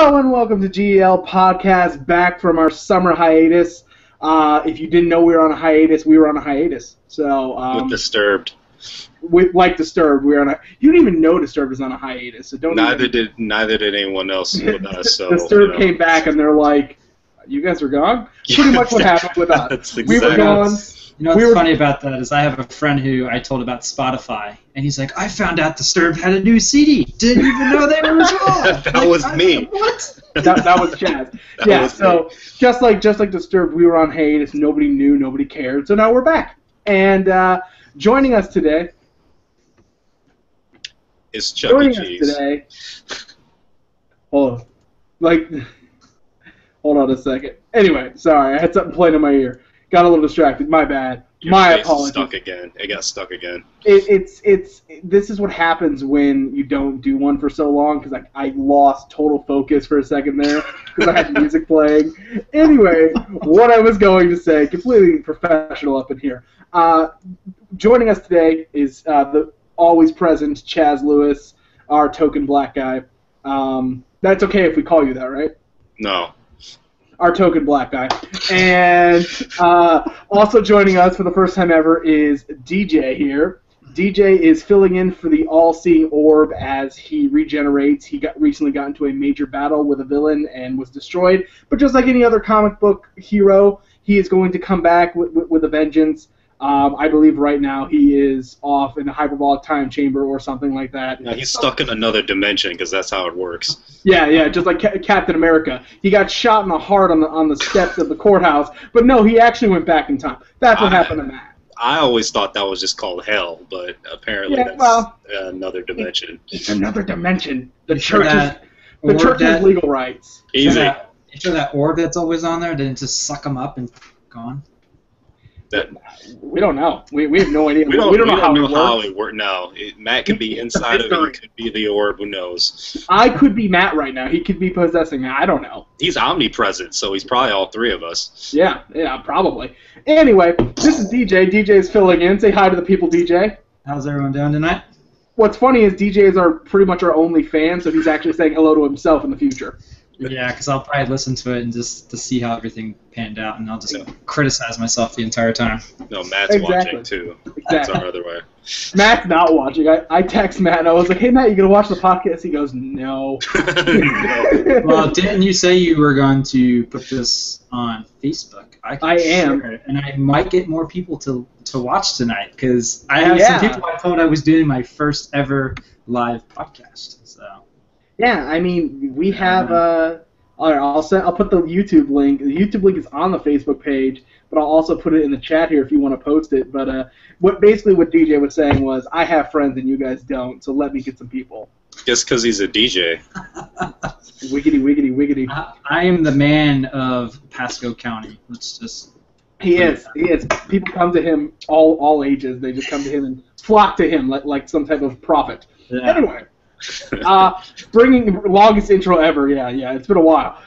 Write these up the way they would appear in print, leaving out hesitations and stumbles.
Hello and welcome to G.E.L podcast, back from our summer hiatus. If you didn't know we were on a hiatus, we were on a hiatus. So with Disturbed. Like Disturbed, we were on a. You didn't even know Disturbed was on a hiatus, so don't. Neither did anyone else with us. So Disturbed came back and they're like, "You guys are gone." Pretty much what happened with us. That's We were gone. You know what's funny about that is I have a friend who I told about Spotify, and he's like, I found out Disturbed had a new CD. Didn't even know they were gone. That was me. What? That was Chaz. So just like Disturbed, we were on hiatus. Nobody knew, nobody cared. So now we're back. And joining us today is Chuck E. Cheese. Hold on a second. Anyway, sorry, I had something playing in my ear. Got a little distracted. My bad. My apologies. Stuck again. It got stuck again. This is what happens when you don't do one for so long, because I lost total focus for a second there because I had music playing. Anyway, what I was going to say, completely professional up in here. Joining us today is the always present Chaz Lewis, our token black guy. That's okay if we call you that, right? No. Our token black guy. And also joining us for the first time ever is DJ here. DJ is filling in for the all-seeing orb as he regenerates. He recently got into a major battle with a villain and was destroyed. But just like any other comic book hero, he is going to come back with a vengeance. I believe right now he is off in a hyperbolic time chamber or something like that. Yeah, he's stuck in another dimension because that's how it works. Yeah, just like Captain America. He got shot in the heart on the steps of the courthouse, but no, he actually went back in time. That's what happened to Matt. I always thought that was just called hell, but apparently that's another dimension. It's another dimension. The church has legal rights. Easy. You sure that orb that's always on there didn't just suck him up and gone? We don't know. We have no idea. We don't know how it works. No, Matt could be inside of it. He could be the orb. Who knows? I could be Matt right now. He could be possessing me. I don't know. He's omnipresent, so he's probably all three of us. Yeah, probably. Anyway, this is DJ. DJ is filling in. Say hi to the people, DJ. How's everyone doing tonight? What's funny is DJ is pretty much our only fan, so he's actually saying hello to himself in the future. Yeah, because I'll probably listen to it and just to see how everything panned out, and I'll just criticize myself the entire time. No, Matt's watching too. That's our other way. Matt's not watching. I text Matt and I was like, "Hey Matt, you gonna watch the podcast?" He goes, "No." No. Well, didn't you say you were going to put this on Facebook? I am, and I might get more people to watch tonight because I have some people I told I was doing my first ever live podcast. So. Yeah, I mean, we have. All right, I'll put the YouTube link. The YouTube link is on the Facebook page, but I'll also put it in the chat here if you want to post it. But what DJ was saying was, I have friends and you guys don't, so let me get some people. Just because he's a DJ. Wiggity, wiggity, wiggity. I am the man of Pasco County. Let's just. He is. People come to him, all ages. They just come to him and flock to him like some type of prophet. Yeah. Anyway. Bringing longest intro ever. Yeah. It's been a while.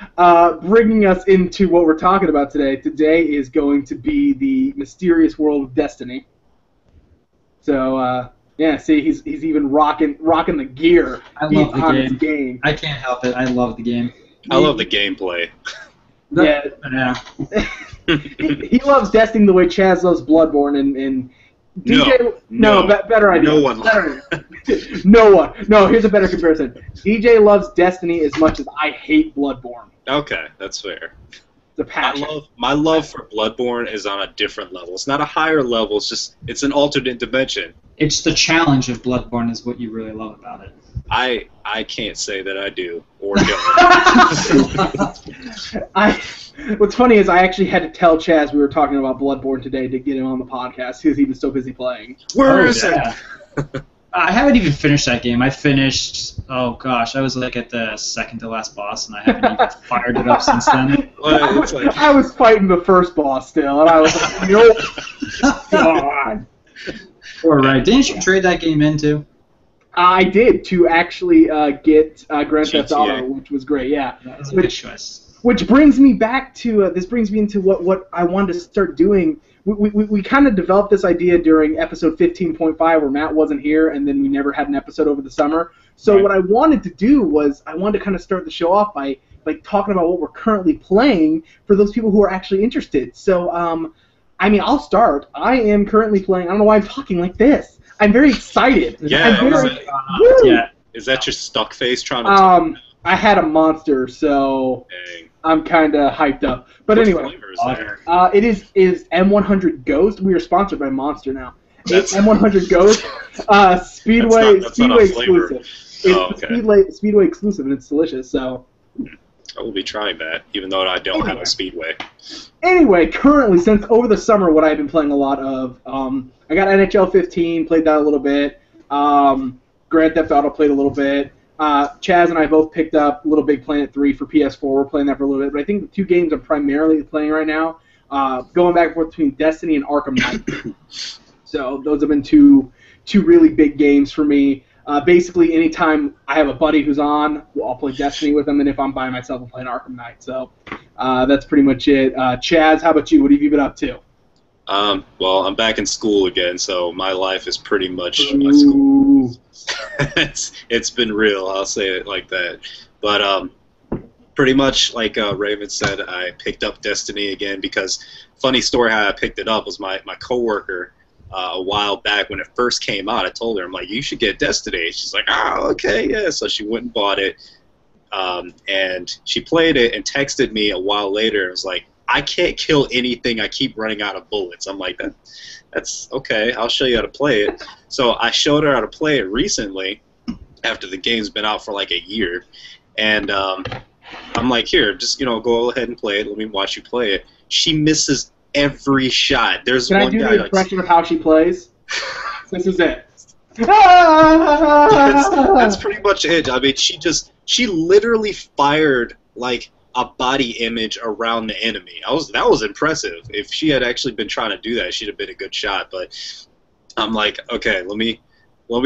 Bringing us into what we're talking about today. Today is going to be the mysterious world of Destiny. So see, he's even rocking the gear. I love the game. I can't help it. I love the game. I love the gameplay. Yeah. He loves Destiny the way Chaz loves Bloodborne and. DJ, no, better idea. No one. No one. No, here's a better comparison. DJ loves Destiny as much as I hate Bloodborne. Okay, that's fair. The passion. My love for Bloodborne is on a different level. It's not a higher level. It's an alternate dimension. It's the challenge of Bloodborne is what you really love about it. I can't say that I do or don't. What's funny is I actually had to tell Chaz we were talking about Bloodborne today to get him on the podcast because he was so busy playing. Where is it? I haven't even finished that game. I finished, I was like at the second to last boss, and I haven't even fired it up since then. I was fighting the first boss still, and I was like, nope. God. All right. Didn't you trade that game in too? I did, to actually get Grand Theft Auto, which was great, yeah. That was a good choice. Which brings me back to into what I wanted to start doing. We kind of developed this idea during episode 15.5 where Matt wasn't here, and then we never had an episode over the summer. So Right. what I wanted to do was I wanted to kind of start the show off by talking about what we're currently playing for those people who are actually interested. So I mean, I'll start. I am currently playing. I don't know why I'm talking like this. I'm very excited. Yeah, I'm is very, it- woo! Yeah. Is that your stuck face trying to talk? I had a monster, so Dang. I'm kind of hyped up. But What anyway, flavor is there? it is M100 Ghost. We are sponsored by Monster now. It's That's- M100 Ghost, Speedway That's not a flavor. exclusive. It's Oh, okay. Speedway exclusive, and it's delicious. So I will be trying that, even though I don't have a Speedway. anyway, currently, since over the summer, what I've been playing a lot of, I got NHL 15, played that a little bit. Grand Theft Auto played a little bit. Chaz and I both picked up Little Big Planet 3 for PS4. We're playing that for a little bit. But I think the two games I'm primarily playing right now, going back and forth between Destiny and Arkham Knight. So those have been two really big games for me. Basically, anytime I have a buddy who's on, I'll play Destiny with them, and if I'm by myself, I'll play an Arkham Knight. So that's pretty much it. Chaz, how about you? What have you been up to? Well, I'm back in school again, so my life is pretty much my school. Ooh. It's been real, I'll say it like that. But pretty much like Raven said, I picked up Destiny again because funny story how I picked it up was my coworker a while back when it first came out. I told her, I'm like, you should get Destiny. She's like, oh, okay, yeah. So she went and bought it, and she played it and texted me a while later and was like, I can't kill anything. I keep running out of bullets. I'm like, that's okay. I'll show you how to play it. So I showed her how to play it recently after the game's been out for like a year. And I'm like, here, just, go ahead and play it. Let me watch you play it. She misses every shot. There's Can one I do guy the impression of how she plays? This is it. that's pretty much it. I mean, she literally fired like a body image around the enemy. That was impressive. If she had actually been trying to do that, she'd have been a good shot. But I'm like, okay, let me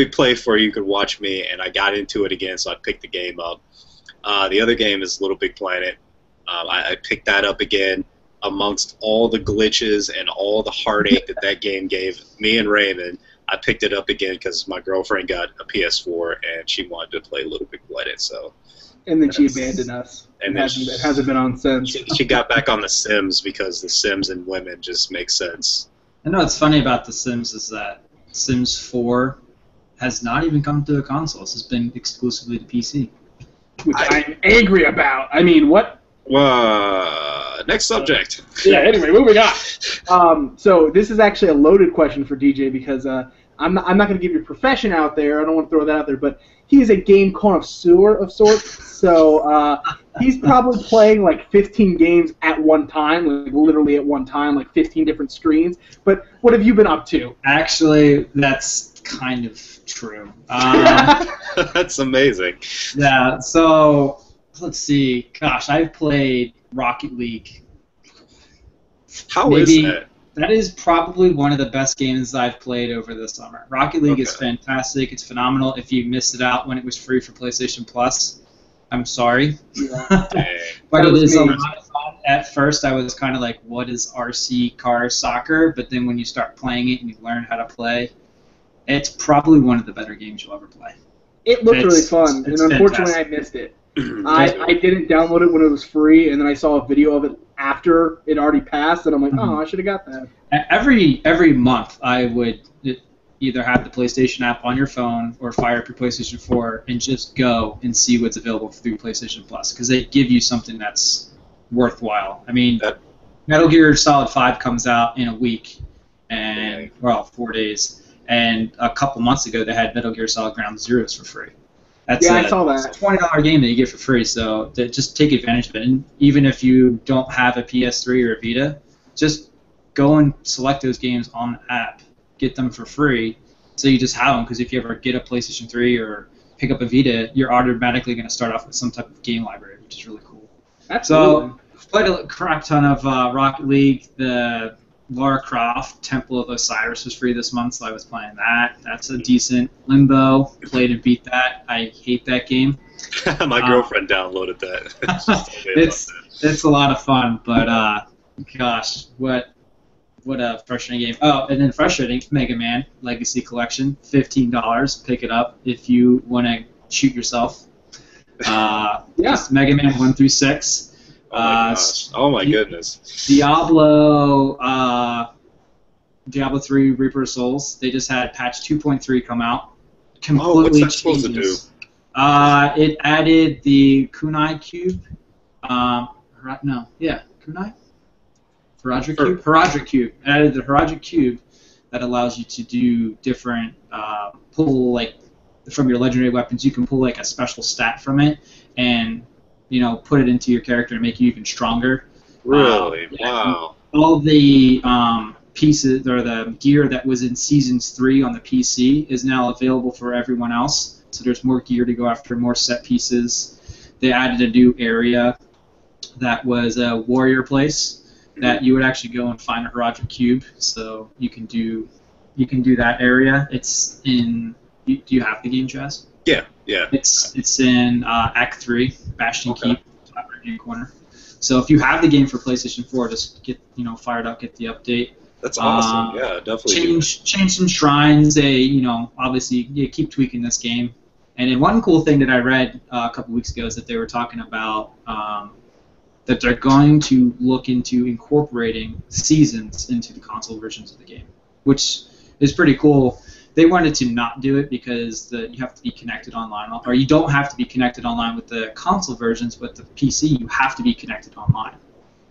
play for you. You could watch me, and I got into it again, so I picked the game up. The other game is Little Big Planet. I picked that up again amongst all the glitches and all the heartache that game gave me and Raymond. I picked it up again because my girlfriend got a PS4 and she wanted to play Little Big Planet. So. And then she abandoned us. And It hasn't been on since. She got back on The Sims because The Sims and women just make sense. I know what's funny about The Sims is that Sims 4 has not even come to the consoles. It's been exclusively to PC. Which I'm angry about. I mean, what? Next subject. Yeah, anyway, moving on. So this is actually a loaded question for DJ because I'm not going to give your profession out there. I don't want to throw that out there, but he is a game connoisseur of sorts. So he's probably playing like 15 games at one time, like literally at one time, like 15 different screens. But what have you been up to? Actually, that's kind of true. That's amazing. Yeah, so let's see. Gosh, I've played Rocket League. How is that? That is probably one of the best games I've played over the summer. Rocket League is Okay. fantastic. It's phenomenal. If you missed it out when it was free for PlayStation Plus, I'm sorry. Dang. But That it was is a me. lot of fun. At first, I was kind of like, what is RC car soccer? But then when you start playing it and you learn how to play, it's probably one of the better games you'll ever play. It looked really It's- fun, and it's unfortunately fantastic. I missed it. I didn't download it when it was free, and then I saw a video of it after it already passed, and I'm like, oh, I should have got that. Every month, I would either have the PlayStation app on your phone or fire up your PlayStation 4 and just go and see what's available through PlayStation Plus because they give you something that's worthwhile. I mean, Metal Gear Solid 5 comes out in a week, and 4 days. And a couple months ago, they had Metal Gear Solid Ground Zeroes for free. That's Yeah, I saw that. It's a $20 game that you get for free, so just take advantage of it. And even if you don't have a PS3 or a Vita, just go and select those games on the app, get them for free, so you just have them. Because if you ever get a PlayStation 3 or pick up a Vita, you're automatically going to start off with some type of game library, which is really cool. Absolutely. So I've played a crap ton of Rocket League. The Lara Croft Temple of Osiris was free this month, so I was playing that. That's a decent. Limbo, played and beat that. I hate that game. My girlfriend downloaded that. It's a lot of fun, but gosh, what a frustrating game. Oh, and then frustrating, Mega Man Legacy Collection, $15. Pick it up if you want to shoot yourself. Yeah. Just Mega Man 1 through 6. Oh my gosh. Oh my goodness. Diablo 3 Reaper of Souls. They just had patch 2.3 come out. what's Completely that supposed to do? It added the kunai cube. Kunai? Herodric cube? Herodric cube. It added the Herodric cube that allows you to do different pull, like from your legendary weapons. You can pull like a special stat from it and put it into your character and make you even stronger. Really? Wow. All the pieces or the gear that was in Seasons 3 on the PC is now available for everyone else. So there's more gear to go after, more set pieces. They added a new area that was a warrior place that you would actually go and find a Herodric cube. So you can do that area. It's in. Do you have the game, Chaz? Yeah. It's in Act 3, Bastion Keep, top right-hand corner. So if you have the game for PlayStation 4, just get fired up, get the update. That's awesome. Yeah, definitely. Change some shrines. They obviously you keep tweaking this game. And then one cool thing that I read a couple weeks ago is that they were talking about that they're going to look into incorporating seasons into the console versions of the game, which is pretty cool. They wanted to not do it because you have to be connected online, or you don't have to be connected online with the console versions, but the PC you have to be connected online.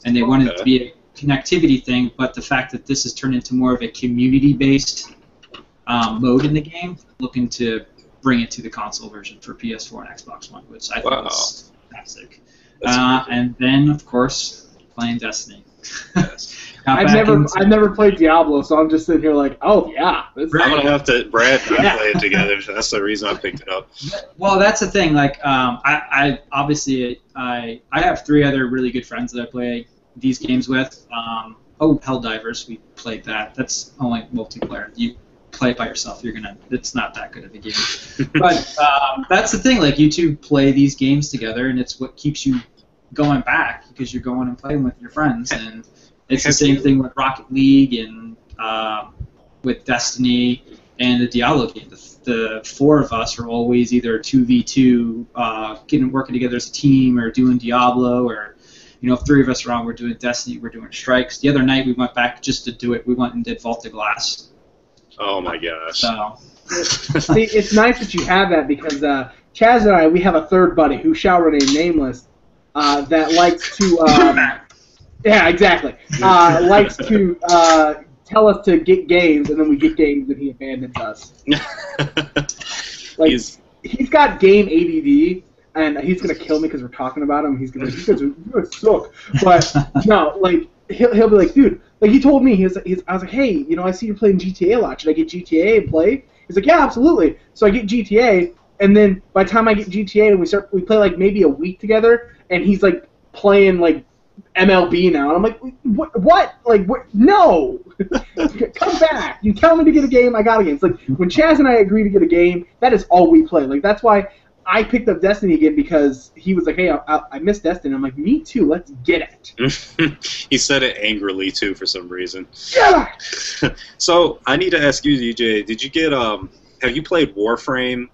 And they wanted it to be a connectivity thing, but the fact that this has turned into more of a community-based mode in the game, looking to bring it to the console version for PS4 and Xbox One, which I think is fantastic. And then, of course, playing Destiny. Yes. I've never played Diablo, so I'm just sitting here like, oh yeah. I'm gonna have to Brad and I play it together. So that's the reason I picked it up. Well, that's the thing. Like, I obviously have 3 other really good friends that I play these games with. Helldivers, we played that. That's only multiplayer. You play it by yourself, it's not that good of a game. But that's the thing. Like, you two play these games together, and it's what keeps you going back because you're going and playing with your friends. And it's the same thing with Rocket League and with Destiny and the Diablo game. The 4 of us are always either 2v2, working together as a team, or doing Diablo, or if 3 of us are on, we're doing Destiny, we're doing Strikes. The other night we went back just to do it. We went and did Vault of Glass. Oh my gosh. So. See, it's nice that you have that because Chaz and I, we have a third buddy who shall remain nameless that likes to. Yeah, exactly. Likes to tell us to get games, and then we get games, and he abandons us. Like he's got game ADD, and he's gonna kill me because we're talking about him. He's gonna be like, you guys suck. But no, like he'll be like, dude, like he told me, I was like, hey, I see you're playing GTA a lot. Should I get GTA and play? He's like, yeah, absolutely. So I get GTA, and then by the time I get GTA and we play like maybe a week together, and he's like playing like MLB now, and I'm like, what? Like, what? No! Come back! You tell me to get a game, I got a game. It's like, when Chaz and I agree to get a game, that is all we play. Like, that's why I picked up Destiny again, because he was like, hey, I miss Destiny. I'm like, me too, let's get it. He said it angrily, too, for some reason. Yeah! So, I need to ask you, DJ, did you get, have you played Warframe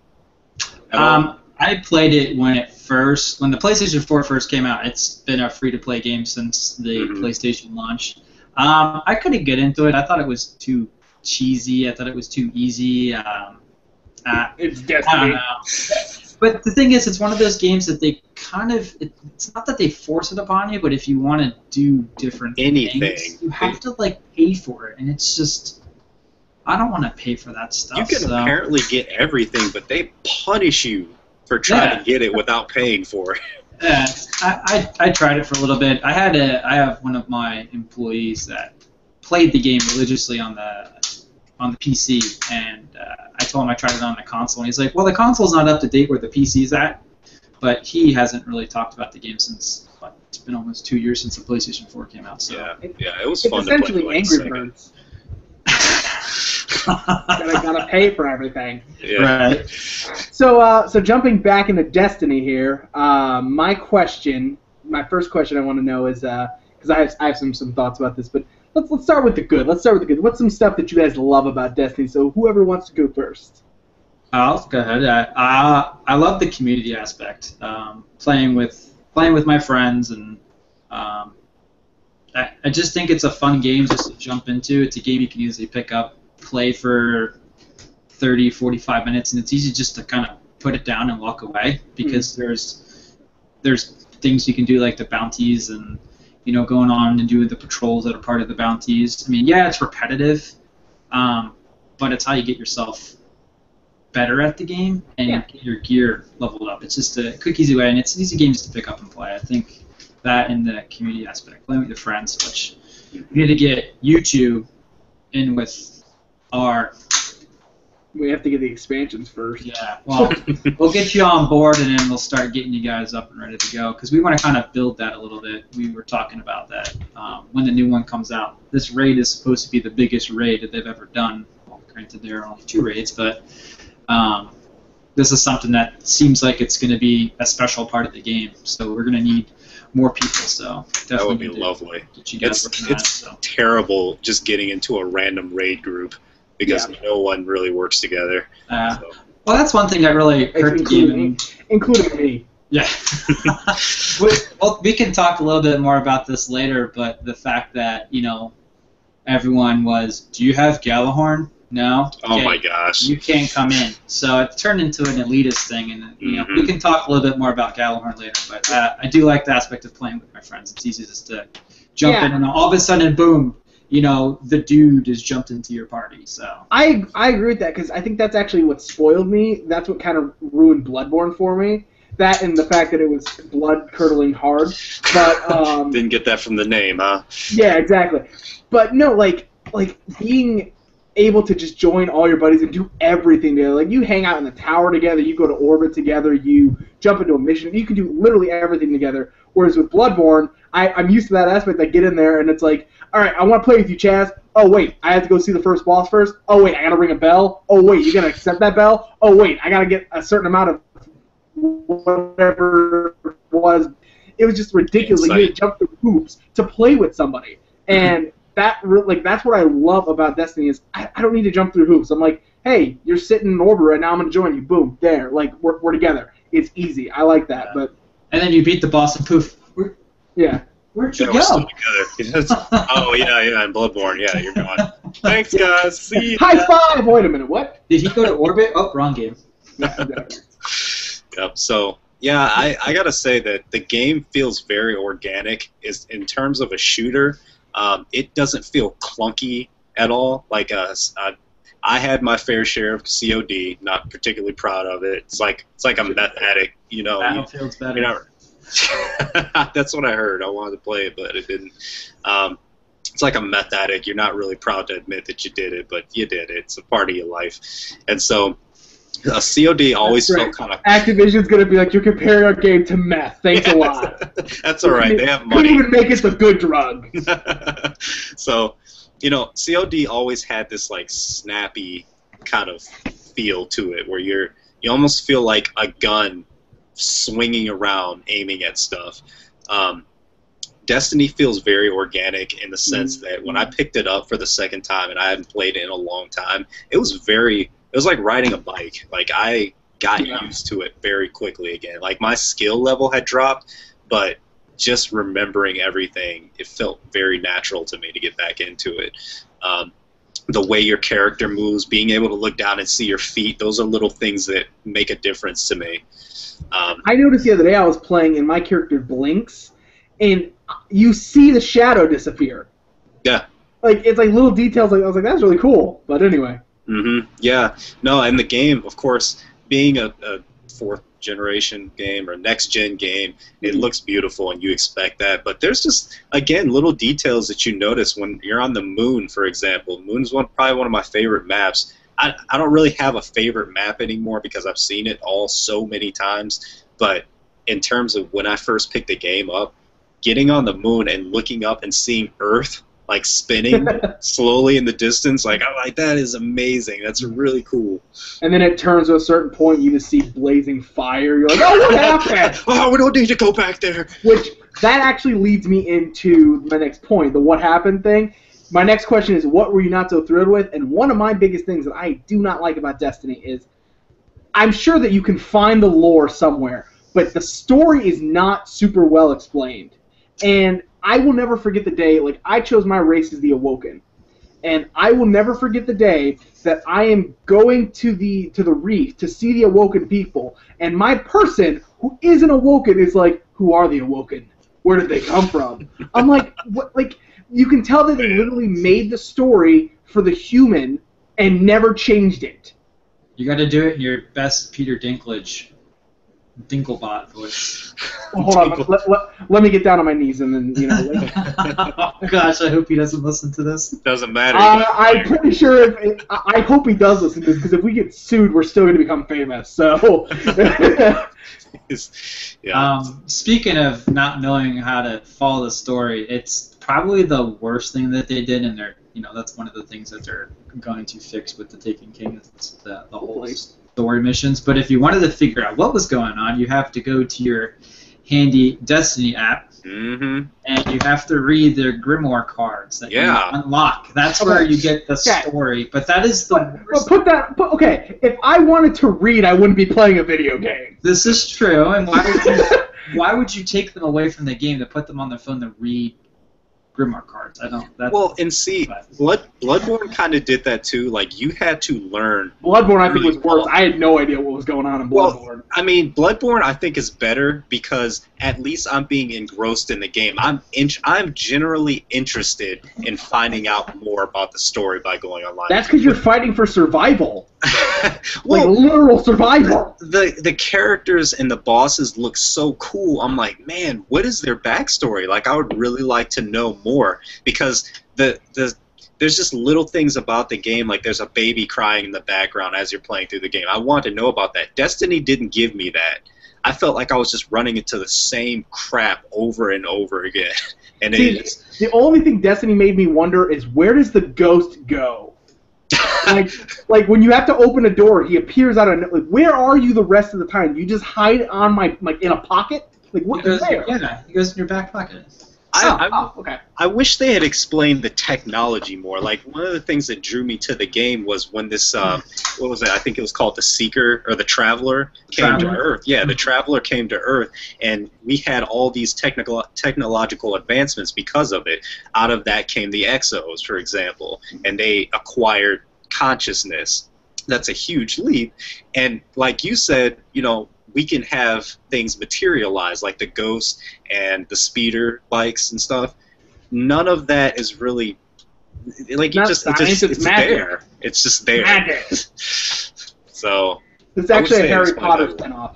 at all? I played it when the PlayStation 4 first came out. It's been a free-to-play game since the PlayStation launched. I couldn't get into it. I thought it was too cheesy. I thought it was too easy. It's Destiny. I don't know. But the thing is, it's one of those games that they it's not that they force it upon you, but if you want to do different things, you have to, like, pay for it. And it's just, I don't want to pay for that stuff. You can apparently get everything, but they punish you for trying to get it without paying for it. Yeah, I tried it for a little bit. I have one of my employees that played the game religiously on the PC, and I told him I tried it on the console, and he's like, well, the console's not up to date where the PC's at, but he hasn't really talked about the game since, it's been almost 2 years since the PlayStation 4 came out. So yeah, it was fun to play. It's essentially Angry Birds. gotta pay for everything. Yeah. Right. So jumping back into Destiny here, my first question I want to know is, because I have some thoughts about this, but let's start with the good. What's some stuff that you guys love about Destiny? So whoever wants to go first. I'll go ahead. I love the community aspect. Playing with my friends, and I just think it's a fun game just to jump into. It's a game you can easily pick up, play for 30, 45 minutes, and it's easy just to kind of put it down and walk away because there's things you can do like the bounties and going on and doing the patrols that are part of the bounties. I mean, yeah, it's repetitive, but it's how you get yourself better at the game and get your gear leveled up. It's just a quick, easy way, and it's an easy game just to pick up and play. I think that and the community aspect, playing with your friends, which we need to get you two in with our. We have to get the expansions first. Yeah, well, we'll get you on board, and then we'll start getting you guys up and ready to go, because we want to kind of build that a little bit. We were talking about that when the new one comes out. This raid is supposed to be the biggest raid that they've ever done. Well, granted, there are only 2 raids, but this is something that seems like it's going to be a special part of the game. So we're going to need more people. So definitely that would be lovely. It's terrible just getting into a random raid group because no one really works together. Well, that's one thing that really hurt the game. Including me. Yeah. we can talk a little bit more about this later, but the fact that, everyone was, do you have Galahorn? No? Oh my gosh. You can't come in. So it turned into an elitist thing, and we can talk a little bit more about Galahorn later, but I do like the aspect of playing with my friends. It's easy just to jump in, and all of a sudden, boom, the dude has jumped into your party. So I agree with that, because I think that's actually what spoiled me. That's what kind of ruined Bloodborne for me. That and the fact that it was blood-curdling hard. But didn't get that from the name, huh? Yeah, exactly. But no, like being able to just join all your buddies and do everything together. Like, you hang out in the tower together, you go to orbit together, you jump into a mission, you can do literally everything together. Whereas with Bloodborne, I'm used to that aspect. I get in there and it's like, all right, I want to play with you, Chaz. Oh, wait, I have to go see the first boss first. Oh, wait, I got to ring a bell. Oh, wait, you got to accept that bell. Oh, wait, I got to get a certain amount of whatever it was. It was just ridiculous. Like, you had to jump through hoops to play with somebody. And that's what I love about Destiny is I don't need to jump through hoops. I'm like, hey, you're sitting in orbit right now. I'm going to join you. Boom, there. Like, we're together. It's easy. I like that. But and then you beat the boss and poof. Where'd you go? Oh, yeah, in Bloodborne. Yeah, you're gone. Thanks, guys. See you. High five! Wait a minute, what? Did he go to orbit? Oh, wrong game. Yep, so, yeah, I got to say that the game feels very organic. In terms of a shooter, it doesn't feel clunky at all. Like, I had my fair share of COD, not particularly proud of it. It's like a meth addict, Battlefield's better. That's what I heard. I wanted to play it, but it didn't. It's like a meth addict. You're not really proud to admit that you did it, but you did it. It's a part of your life. And so COD always felt kind of... Activision's going to be like, you're comparing our game to meth. Thanks a lot. That's all right. They have money. Couldn't even make it the good drug. So, COD always had this, like, snappy kind of feel to it where you almost feel like a gun swinging around, aiming at stuff. Destiny feels very organic in the sense that when I picked it up for the second time and I hadn't played it in a long time, it was like riding a bike. Like, I got used to it very quickly again. Like, my skill level had dropped, but just remembering everything, it felt very natural to me to get back into it. The way your character moves, being able to look down and see your feet, those are little things that make a difference to me. I noticed the other day I was playing and my character blinks, and you see the shadow disappear. Yeah. Like, it's like little details. Like, I was like, that's really cool. But anyway. Yeah. No, and the game, of course, being a fourth generation game or next gen game, it looks beautiful and you expect that. But there's just, again, little details that you notice when you're on the moon, for example. Moon's probably one of my favorite maps. I don't really have a favorite map anymore because I've seen it all so many times. But in terms of when I first picked the game up, getting on the moon and looking up and seeing Earth like spinning slowly in the distance, like, I'm like, that is amazing. That's really cool. And then it turns to a certain point, you just see blazing fire. You're like, oh, what happened? Oh, we don't need to go back there. Which, that actually leads me into my next point, the what happened thing. My next question is, what were you not so thrilled with? And one of my biggest things that I do not like about Destiny is I'm sure that you can find the lore somewhere, but the story is not super well explained. And I will never forget the day, like, I chose my race as the Awoken. And I will never forget the day that I am going to the reef to see the Awoken people, and my person who isn't Awoken is like, "Who are the Awoken? Where did they come from?" I'm like, what? Like, you can tell that they literally made the story for the human and never changed it. You got to do it in your best Peter Dinklebot voice. Well, hold on, let me get down on my knees and then, Like, oh gosh, I hope he doesn't listen to this. Doesn't matter. I'm pretty sure. I hope he does listen to this, because if we get sued, we're still going to become famous. So. Yeah. Speaking of not knowing how to follow the story, it's probably the worst thing that they did, and that's one of the things that they're going to fix with the Taken King. It's the whole story missions. But if you wanted to figure out what was going on, you have to go to your handy Destiny app, and you have to read their Grimoire cards that you unlock. That's where you get the story. But that is the worst. Okay, if I wanted to read, I wouldn't be playing a video game. This is true. And why would you take them away from the game to put them on their phone to read Grimoire cards? Bloodborne kind of did that too. Like, you had to learn. Bloodborne, I think, was worse. I had no idea what was going on in Bloodborne. Well, I mean, Bloodborne, I think, is better because at least I'm being engrossed in the game. I'm generally interested in finding out more about the story by going online. That's because you're fighting for survival. Like, literal survival. The characters and the bosses look so cool. I'm like, man, what is their backstory? Like, I would really like to know more, because there's just little things about the game, like there's a baby crying in the background as you're playing through the game. I want to know about that. Destiny didn't give me that. I felt like I was just running into the same crap over and over again. And the only thing Destiny made me wonder is, where does the ghost go? like when you have to open a door, he appears out of, like, where are you the rest of the time? You just hide on in a pocket? Like, what? He goes in your back pocket. Okay. I wish they had explained the technology more. Like, one of the things that drew me to the game was when this, what was it? I think it was called the Seeker, or the Traveler, came to Earth. Yeah, the Traveler came to Earth, and we had all these technological advancements because of it. Out of that came the Exos, for example, and they acquired consciousness. That's a huge leap. And like you said, we can have things materialize, like the Ghost and the speeder bikes and stuff. None of that is really, like, it's there. It's just there. Magic. So it's actually a Harry Potter spinoff.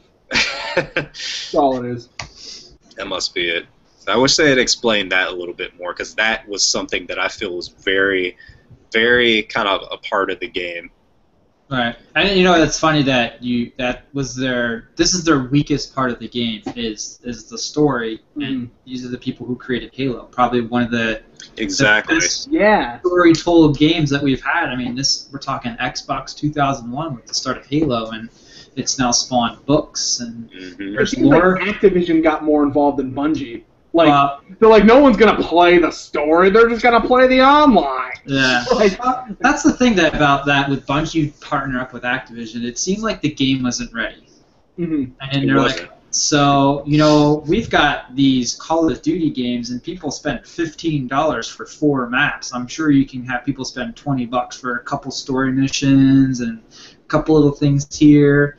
That's all it is. That must be it. I wish they had explained that a little bit more, because that was something that I feel was very, very kind of a part of the game. Right, and it's funny that this is their weakest part of the game is the story, and these are the people who created Halo. Probably one of the best story told games that we've had. I mean, we're talking Xbox 2001 with the start of Halo, and it's now spawned books and there's lore. Like Activision got more involved than Bungie. Like, they're like, no one's gonna play the story; they're just gonna play the online. Yeah, that's the thing about that with Bungie partnering up with Activision. It seemed like the game wasn't ready, and they're like, so we've got these Call of Duty games, and people spend $15 for 4 maps. I'm sure you can have people spend $20 for a couple story missions and a couple little things here.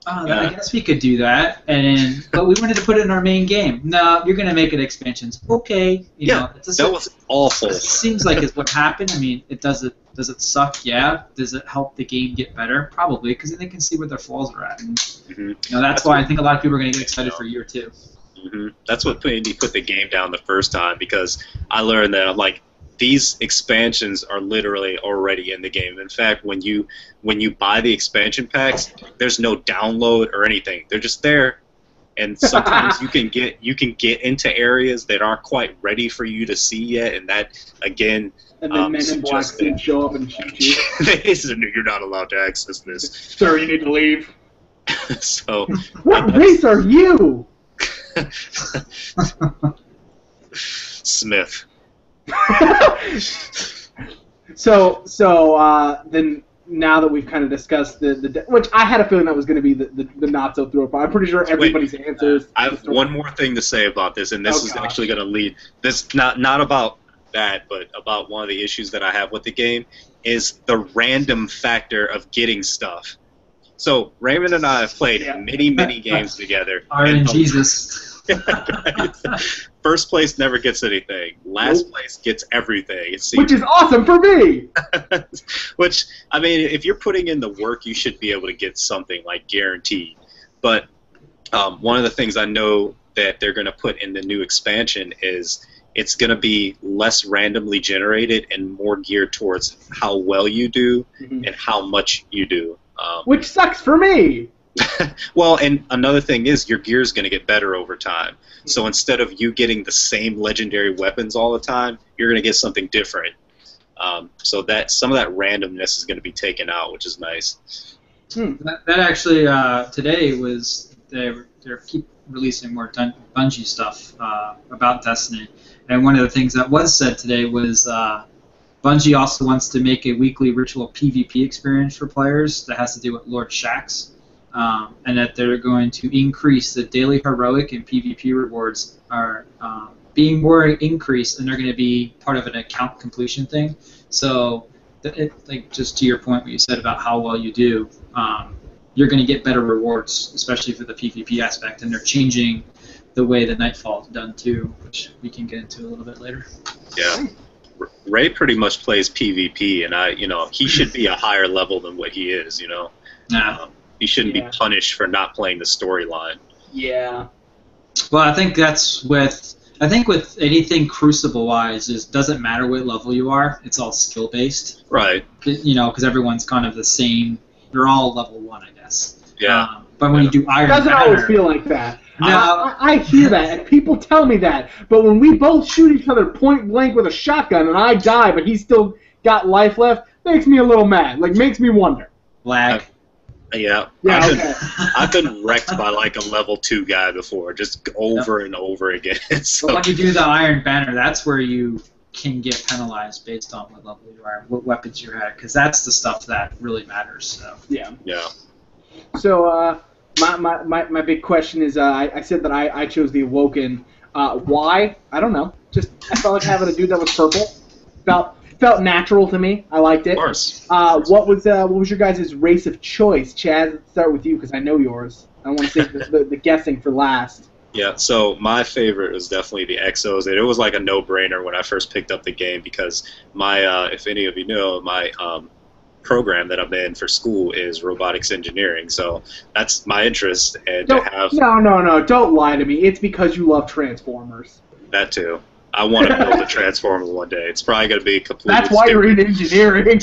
I guess we could do that, but we wanted to put it in our main game. No, you're going to make it expansions. Okay, that was awful. It seems like it's what happened. I mean, does it suck? Yeah. Does it help the game get better? Probably, because then they can see where their flaws are at. And, that's why I think a lot of people are going to get excited for year 2. That's what made me put the game down the first time, because I learned that I'm like, these expansions are literally already in the game. In fact, when you buy the expansion packs, there's no download or anything. They're just there, and sometimes you can get into areas that aren't quite ready for you to see yet, and that again. And then men in black suits show up and shoot you. They said, "You're not allowed to access this, sir. You need to leave." So, what race are you? Smith. So then now that we've kind of discussed which I had a feeling that was going to be the not so throw part. I'm pretty sure everybody's answers. I have one more thing to say about this, and this is actually going to lead this not about that, but about one of the issues that I have with the game is the random factor of getting stuff. So Raymond and I have played many games together. Jesus. First place never gets anything. Last place gets everything. Which is awesome for me. Which, I mean, if you're putting in the work, you should be able to get something like guaranteed. But one of the things I know that they're going to put in the new expansion is it's going to be less randomly generated and more geared towards how well you do and how much you do. Which sucks for me. Well, and another thing is your gear is going to get better over time. So instead of you getting the same legendary weapons all the time, you're going to get something different. So that some of that randomness is going to be taken out, which is nice. That actually today was they keep releasing more Bungie stuff about Destiny, and one of the things that was said today was Bungie also wants to make a weekly ritual PvP experience for players that has to do with Lord Shaxx. And that they're going to increase the daily heroic and PvP rewards are being more increased, and they're going to be part of an account completion thing. So, like just to your point, what you said about how well you do, you're going to get better rewards, especially for the PvP aspect. And they're changing the way the Nightfall is done too, which we can get into a little bit later. Yeah. Ray pretty much plays PvP, and he should be a higher level than what he is. Nah. He shouldn't be punished for not playing the storyline. Yeah. Well, I think with anything Crucible-wise, it doesn't matter what level you are. It's all skill-based. Right. Because everyone's kind of the same. They're all level 1, I guess. Yeah. But when you do Iron Banner... It doesn't always feel like that. No. I hear that, and people tell me that. But when we both shoot each other point blank with a shotgun, and I die, but he's still got life left, makes me a little mad. Makes me wonder. Lag. Yeah, I've been wrecked by like a level 2 guy before, just over and over again. So. But when you do the Iron Banner, that's where you can get penalized based on what level you are, what weapons you're at, because that's the stuff that really matters. So. Yeah. So my big question is, I said that I chose the Awoken. Why? I don't know. Just I felt like having a dude that was purple. Felt natural to me. I liked it. Of course. What was your guys' race of choice? Chaz, let's start with you because I know yours. I want to save the guessing for last. Yeah, so my favorite was definitely the Exos. It was like a no-brainer when I first picked up the game because my, if any of you know, my program that I'm in for school is robotics engineering. So that's my interest. And No, don't lie to me. It's because you love Transformers. That too. I want to build a Transformer one day. It's probably going to be completely That's why you're in engineering.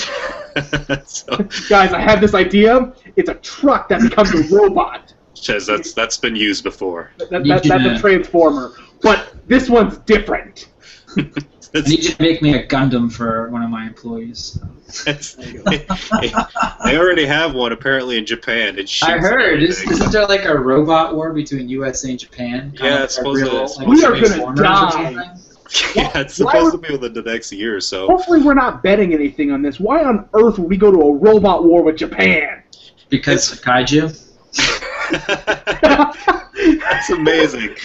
Guys, I have this idea. It's a truck that becomes a robot. Chaz, that's been used before. That's a Transformer. But this one's different. I need you to make me a Gundam for one of my employees. They already have one apparently in Japan. I heard. Isn't there like a robot war between USA and Japan? Yeah, it's supposed to. We are going to die. Yeah, it's supposed to be within the next year or so. Hopefully we're not betting anything on this. Why on earth would we go to a robot war with Japan? Because of kaiju? That's amazing.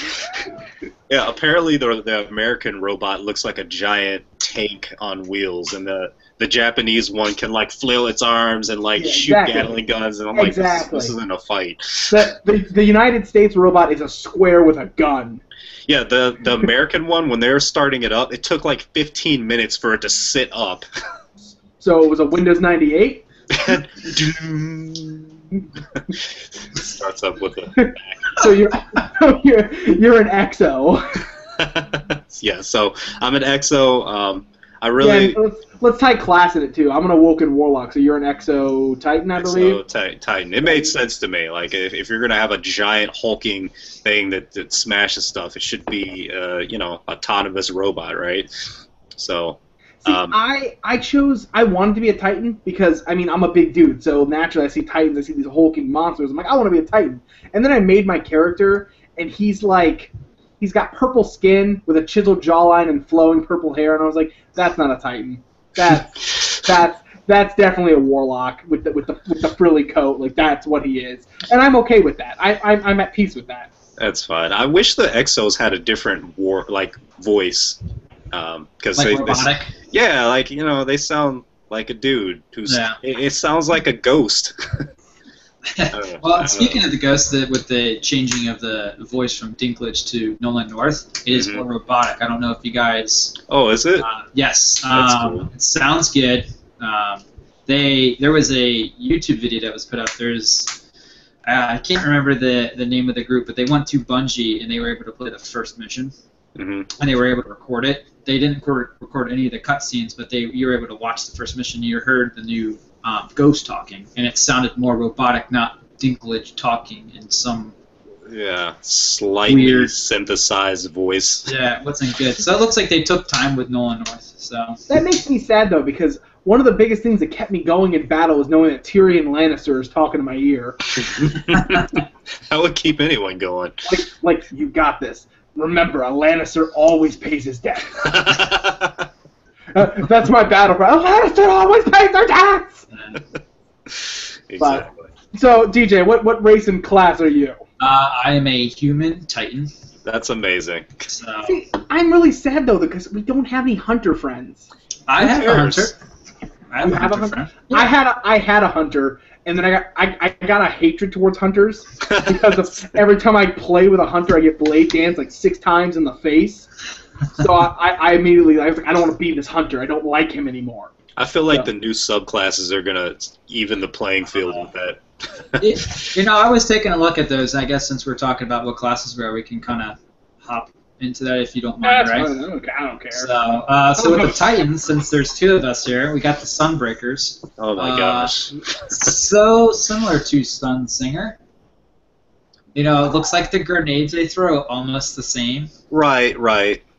Yeah, apparently the American robot looks like a giant tank on wheels, and the Japanese one can like flail its arms and like shoot Gatling guns, and I'm like, this isn't a fight. The United States robot is a square with a gun. Yeah, the American one, when they were starting it up, it took like 15 minutes for it to sit up. So it was a Windows 98? Starts up with a So you're an EXO. Yeah, so I'm an EXO. I really... Yeah, let's tie class in it, too. I'm an Awoken Warlock, so you're an EXO Titan, I believe? Titan. It made sense to me. Like, if you're going to have a giant hulking thing that smashes stuff, it should be, autonomous robot, right? So... See, I wanted to be a Titan because, I'm a big dude, so naturally I see Titans, I see these hulking monsters, I'm like, I want to be a Titan. And then I made my character, and he's got purple skin with a chiseled jawline and flowing purple hair, and I was like, that's not a Titan. That's that's definitely a warlock with the frilly coat. Like that's what he is, and I'm okay with that. I'm at peace with that. That's fine. I wish the Exos had a different voice, because Like robotic. yeah, like they sound like a dude who's. Yeah. It sounds like a ghost. Well, speaking of the ghost, with the changing of the voice from Dinklage to Nolan North, it is more robotic. I don't know if you guys. Oh, is it? Yes. That's cool. It sounds good. There was a YouTube video that was put up. I can't remember the name of the group, but they went to Bungie and they were able to play the first mission, and they were able to record it. They didn't record any of the cutscenes, but you were able to watch the first mission. You heard the new ghost talking, and it sounded more robotic, not Dinklage talking in some slightly weird synthesized voice. Yeah, it wasn't good. So it looks like they took time with Nolan North. So that makes me sad though, because one of the biggest things that kept me going in battle was knowing that Tyrion Lannister is talking to my ear. That would keep anyone going. Like you got this. Remember, a Lannister always pays his debt. That's my battle cry. A Lannister always pays their debts. Exactly. So, DJ, what race and class are you? I am a human titan. That's amazing. So. See, I'm really sad though because we don't have any hunter friends. I have a hunter. I have a hunter friend. Yeah. I had a hunter, and then I got a hatred towards hunters because of every time I play with a hunter, I get blade danced like 6 times in the face. So I immediately I was like, I don't want to be this hunter. I don't like him anymore. I feel like the new subclasses are gonna even the playing field with that. I was taking a look at those. I guess since we're talking about what classes we are, we can kind of hop into that if you don't mind, right? I don't care. So with the Titans, since there's 2 of us here, we got the Sunbreakers. Oh my gosh! So similar to Sunsinger. It looks like the grenades they throw almost the same. Right.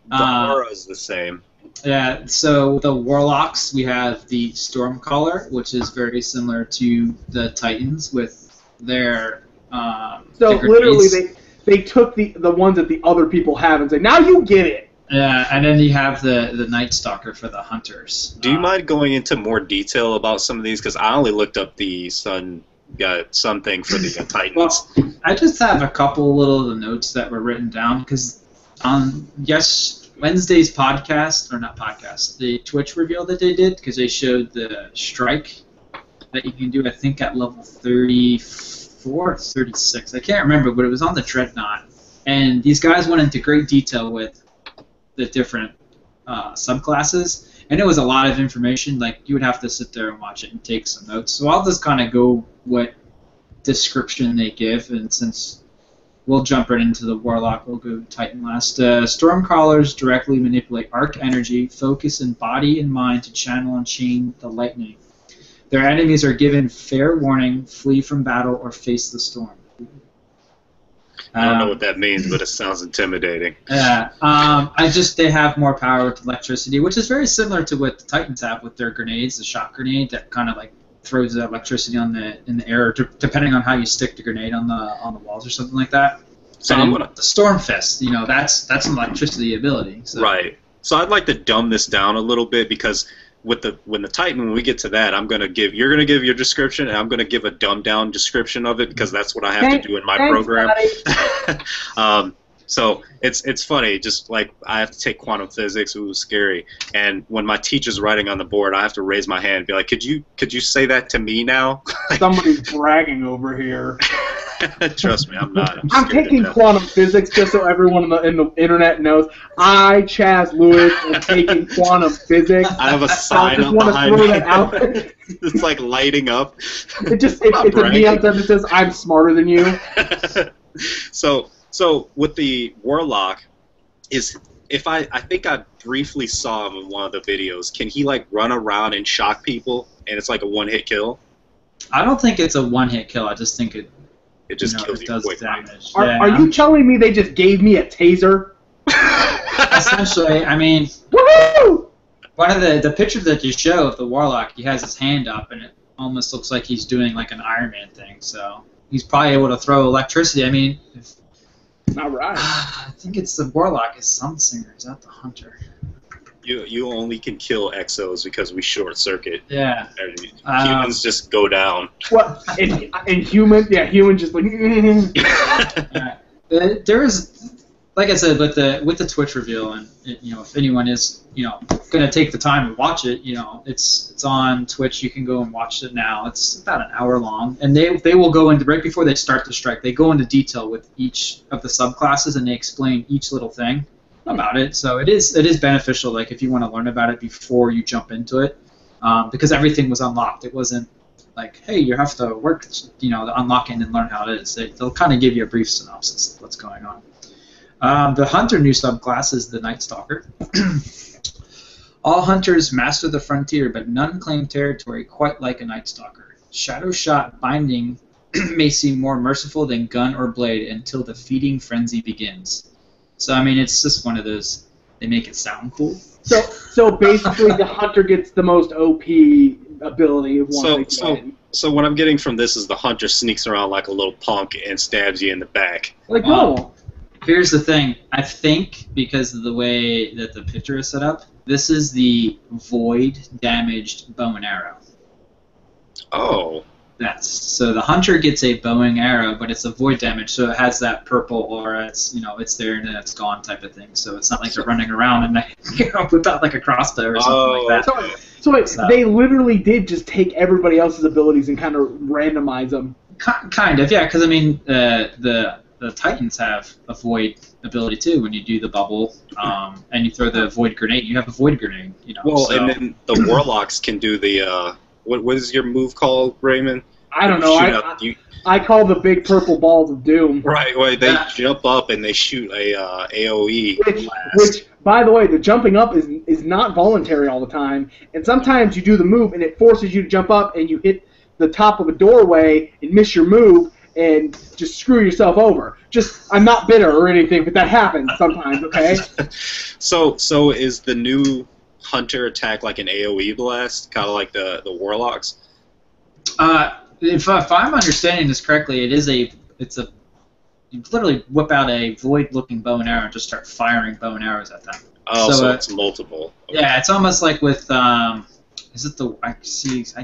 The aura's the same. Yeah, so the Warlocks, we have the Stormcaller, which is very similar to the Titans with their so literally they took the ones that the other people have and said, now you get it. Yeah, and then you have the Night Stalker for the Hunters. Do you mind going into more detail about some of these? Because I only looked up the Sun thing for the Titans. Well, I just have a couple little notes that were written down because on Wednesday's podcast, or not podcast, the Twitch reveal that they did, because they showed the strike that you can do, I think, at level 34 or 36. I can't remember, but it was on the Dreadnought. And these guys went into great detail with the different subclasses, and it was a lot of information. Like, you would have to sit there and watch it and take some notes. So I'll just kind of go what description they give, and since we'll jump right into the Warlock. We'll go Titan last. Stormcallers directly manipulate arc energy, focus in body and mind to channel and chain the lightning. Their enemies are given fair warning, flee from battle, or face the storm. I don't know what that means, but it sounds intimidating. Yeah. They have more power with electricity, which is very similar to what the Titans have with their grenades, the shock grenade that kind of like throws the electricity in the air, depending on how you stick the grenade on the walls or something like that. So the Storm Fist, that's an electricity ability. So. Right. So I'd like to dumb this down a little bit because when the Titan, when we get to that, you're gonna give your description, and I'm gonna give a dumbed down description of it because that's what I have to do in my program. So it's funny, just like I have to take quantum physics, it was scary, and when my teacher's writing on the board, I have to raise my hand and be like, could you say that to me now? Somebody's bragging over here. Trust me, I'm not. I'm taking quantum physics just so everyone in the internet knows. I, Chaz Lewis, am taking quantum physics. I have a sign up behind me. It's like lighting up. It's a neon sign that says I'm smarter than you. So with the Warlock, I think I briefly saw him in one of the videos. Can he like run around and shock people, and it's like a one-hit kill? I don't think it's a one-hit kill. I just think it just kills you quickly. Damage. Are you telling me they just gave me a taser? Essentially, I mean, woohoo! One of the pictures that you show of the Warlock, he has his hand up, and it almost looks like he's doing like an Iron Man thing. So he's probably able to throw electricity. I mean, all right. I think it's the Warlock is Sunsinger. Is that the Hunter? You only can kill exos because we short circuit. Yeah. Humans just go down. What? In human, yeah, human just like. There is, like I said, with the Twitch reveal, and if anyone is going to take the time to watch it, it's on Twitch. You can go and watch it now. It's about an hour long, and they will go into right before they start the strike. They go into detail with each of the subclasses, and they explain each little thing about it. So it is beneficial, like if you want to learn about it before you jump into it, because everything was unlocked. It wasn't like, hey, you have to work, the unlocking and learn how it is. They'll kind of give you a brief synopsis of what's going on. The Hunter new subclass is the Night Stalker. All hunters master the frontier, but none claim territory quite like a Night Stalker. Shadow Shot Binding may seem more merciful than gun or blade until the feeding frenzy begins. So, I mean, it's just one of those, they make it sound cool. So basically the hunter gets the most OP ability of one. So what I'm getting from this is the hunter sneaks around like a little punk and stabs you in the back. Like, no. Here's the thing. I think, because of the way that the picture is set up, this is the void damaged bow and arrow. Oh. So the hunter gets a bow and arrow, but it's a void damage, so it has that purple aura. It's it's there and then it's gone type of thing. So it's not like they're running around and they whip out like a crossbow or something like that. So they literally did just take everybody else's abilities and kind of randomize them. Kind of, yeah. Because I mean, the Titans have a void ability too. When you do the bubble and you throw the void grenade, you have a void grenade. Well, and then the warlocks can do the. What is your move called, Raymond? I don't know. I call the big purple balls of doom. Right. They jump up and they shoot a AOE. Which, by the way, the jumping up is not voluntary all the time. And sometimes you do the move and it forces you to jump up and you hit the top of a doorway and miss your move and just screw yourself over. I'm not bitter or anything, but that happens sometimes. Okay. So is the new hunter attack like an AOE blast, kind of like the warlocks? If I'm understanding this correctly, you literally whip out a void-looking bow and arrow and just start firing bow and arrows at them. Oh, so it's multiple. Okay. Yeah, it's almost like with I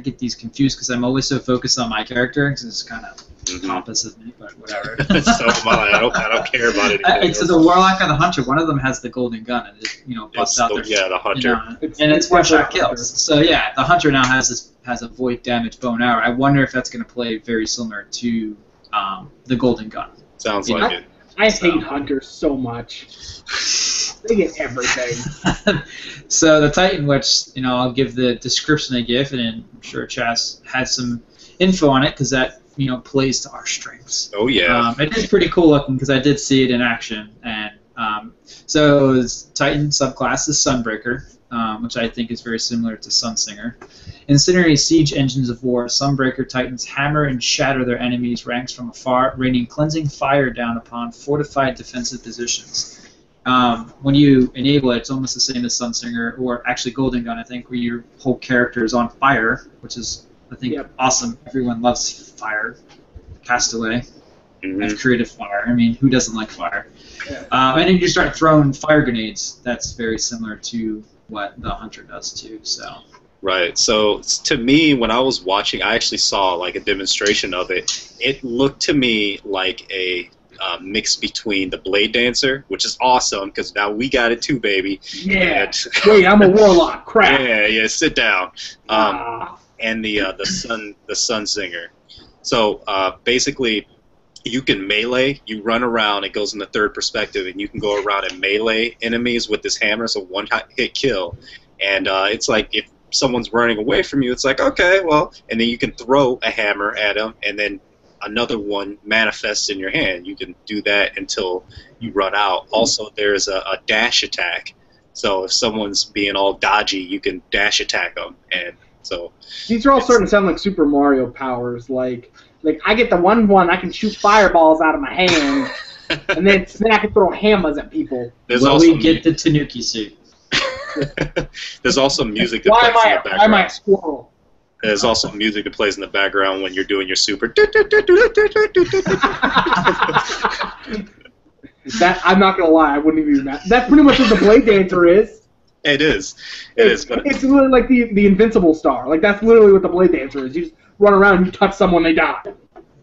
get these confused because I'm always so focused on my character because it's kind of pompous of me, but whatever. So am I. I don't care about anything. It's the warlock and the hunter. One of them has the golden gun and it busts out their. Yeah, the hunter. And it's one shot kills. So yeah, the hunter now has a void damage bow and arrow. I wonder if that's going to play very similar to the golden gun. Sounds like it. I hate hunters so much. They get everything. So the Titan, which I'll give the description they give, and I'm sure Chaz had some info on it because that plays to our strengths. Oh yeah. It is pretty cool looking because I did see it in action, and so Titan subclass is Sunbreaker, which I think is very similar to Sunsinger. Incendiary siege engines of war, Sunbreaker Titans hammer and shatter their enemies' ranks from afar, raining cleansing fire down upon fortified defensive positions. When you enable it, it's almost the same as Sunsinger, or actually Golden Gun, I think, where your whole character is on fire, which is, I think, awesome. Everyone loves fire. Castaway. I've created fire. I mean, who doesn't like fire? Yeah. And then you start throwing fire grenades. That's very similar to what the Hunter does, too. So. Right. So to me, when I was watching, I actually saw like a demonstration of it. It looked to me like a mix between the Blade Dancer, which is awesome because now we got it too, baby. Yeah. Wait, I'm a warlock. Crap. Yeah. Sit down. And the Sun Singer. So basically, you can melee. You run around. It goes in the third perspective, and you can go around and melee enemies with this hammer. So one hit kill, and it's like if someone's running away from you, it's like, okay, well, and then you can throw a hammer at them, and then another one manifests in your hand. You can do that until you run out. Also, there's a dash attack. So if someone's being all dodgy, you can dash attack them. And so these are all starting to sound like Super Mario powers. Like I get the one I can shoot fireballs out of my hand, and then I can throw hammers at people. We get the Tanuki suit. There's also music that plays in the background. Why am I a squirrel? There's also music that plays in the background when you're doing your super. That I'm not gonna lie, I wouldn't even do that. That's pretty much what the Blade Dancer is. It is. It is. But it's literally like the invincible star. Like that's literally what the Blade Dancer is. You just run around and you touch someone, they die.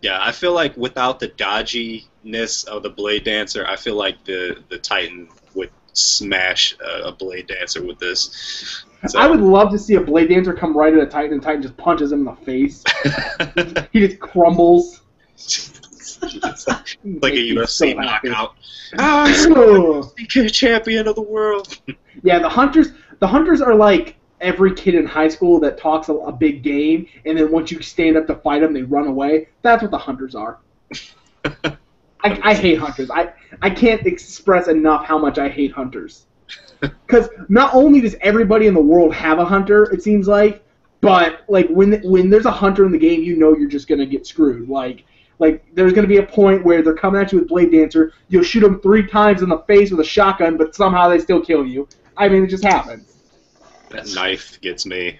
yeah, I feel like without the dodginess of the Blade Dancer, I feel like the Titan would smash a Blade Dancer with this. So. I would love to see a Blade Dancer come right at a Titan and Titan just punches him in the face. He just crumbles. Like a UFC knockout. Champion of the world. Yeah, the hunters are like every kid in high school that talks a big game, and then once you stand up to fight them, they run away. That's what the hunters are. I hate hunters. I can't express enough how much I hate hunters. Because not only does everybody in the world have a hunter, it seems like, but like when there's a hunter in the game, you know you're just gonna get screwed. Like there's gonna be a point where they're coming at you with Blade Dancer, you'll shoot them 3 times in the face with a shotgun, but somehow they still kill you. I mean, it just happens. That knife gets me.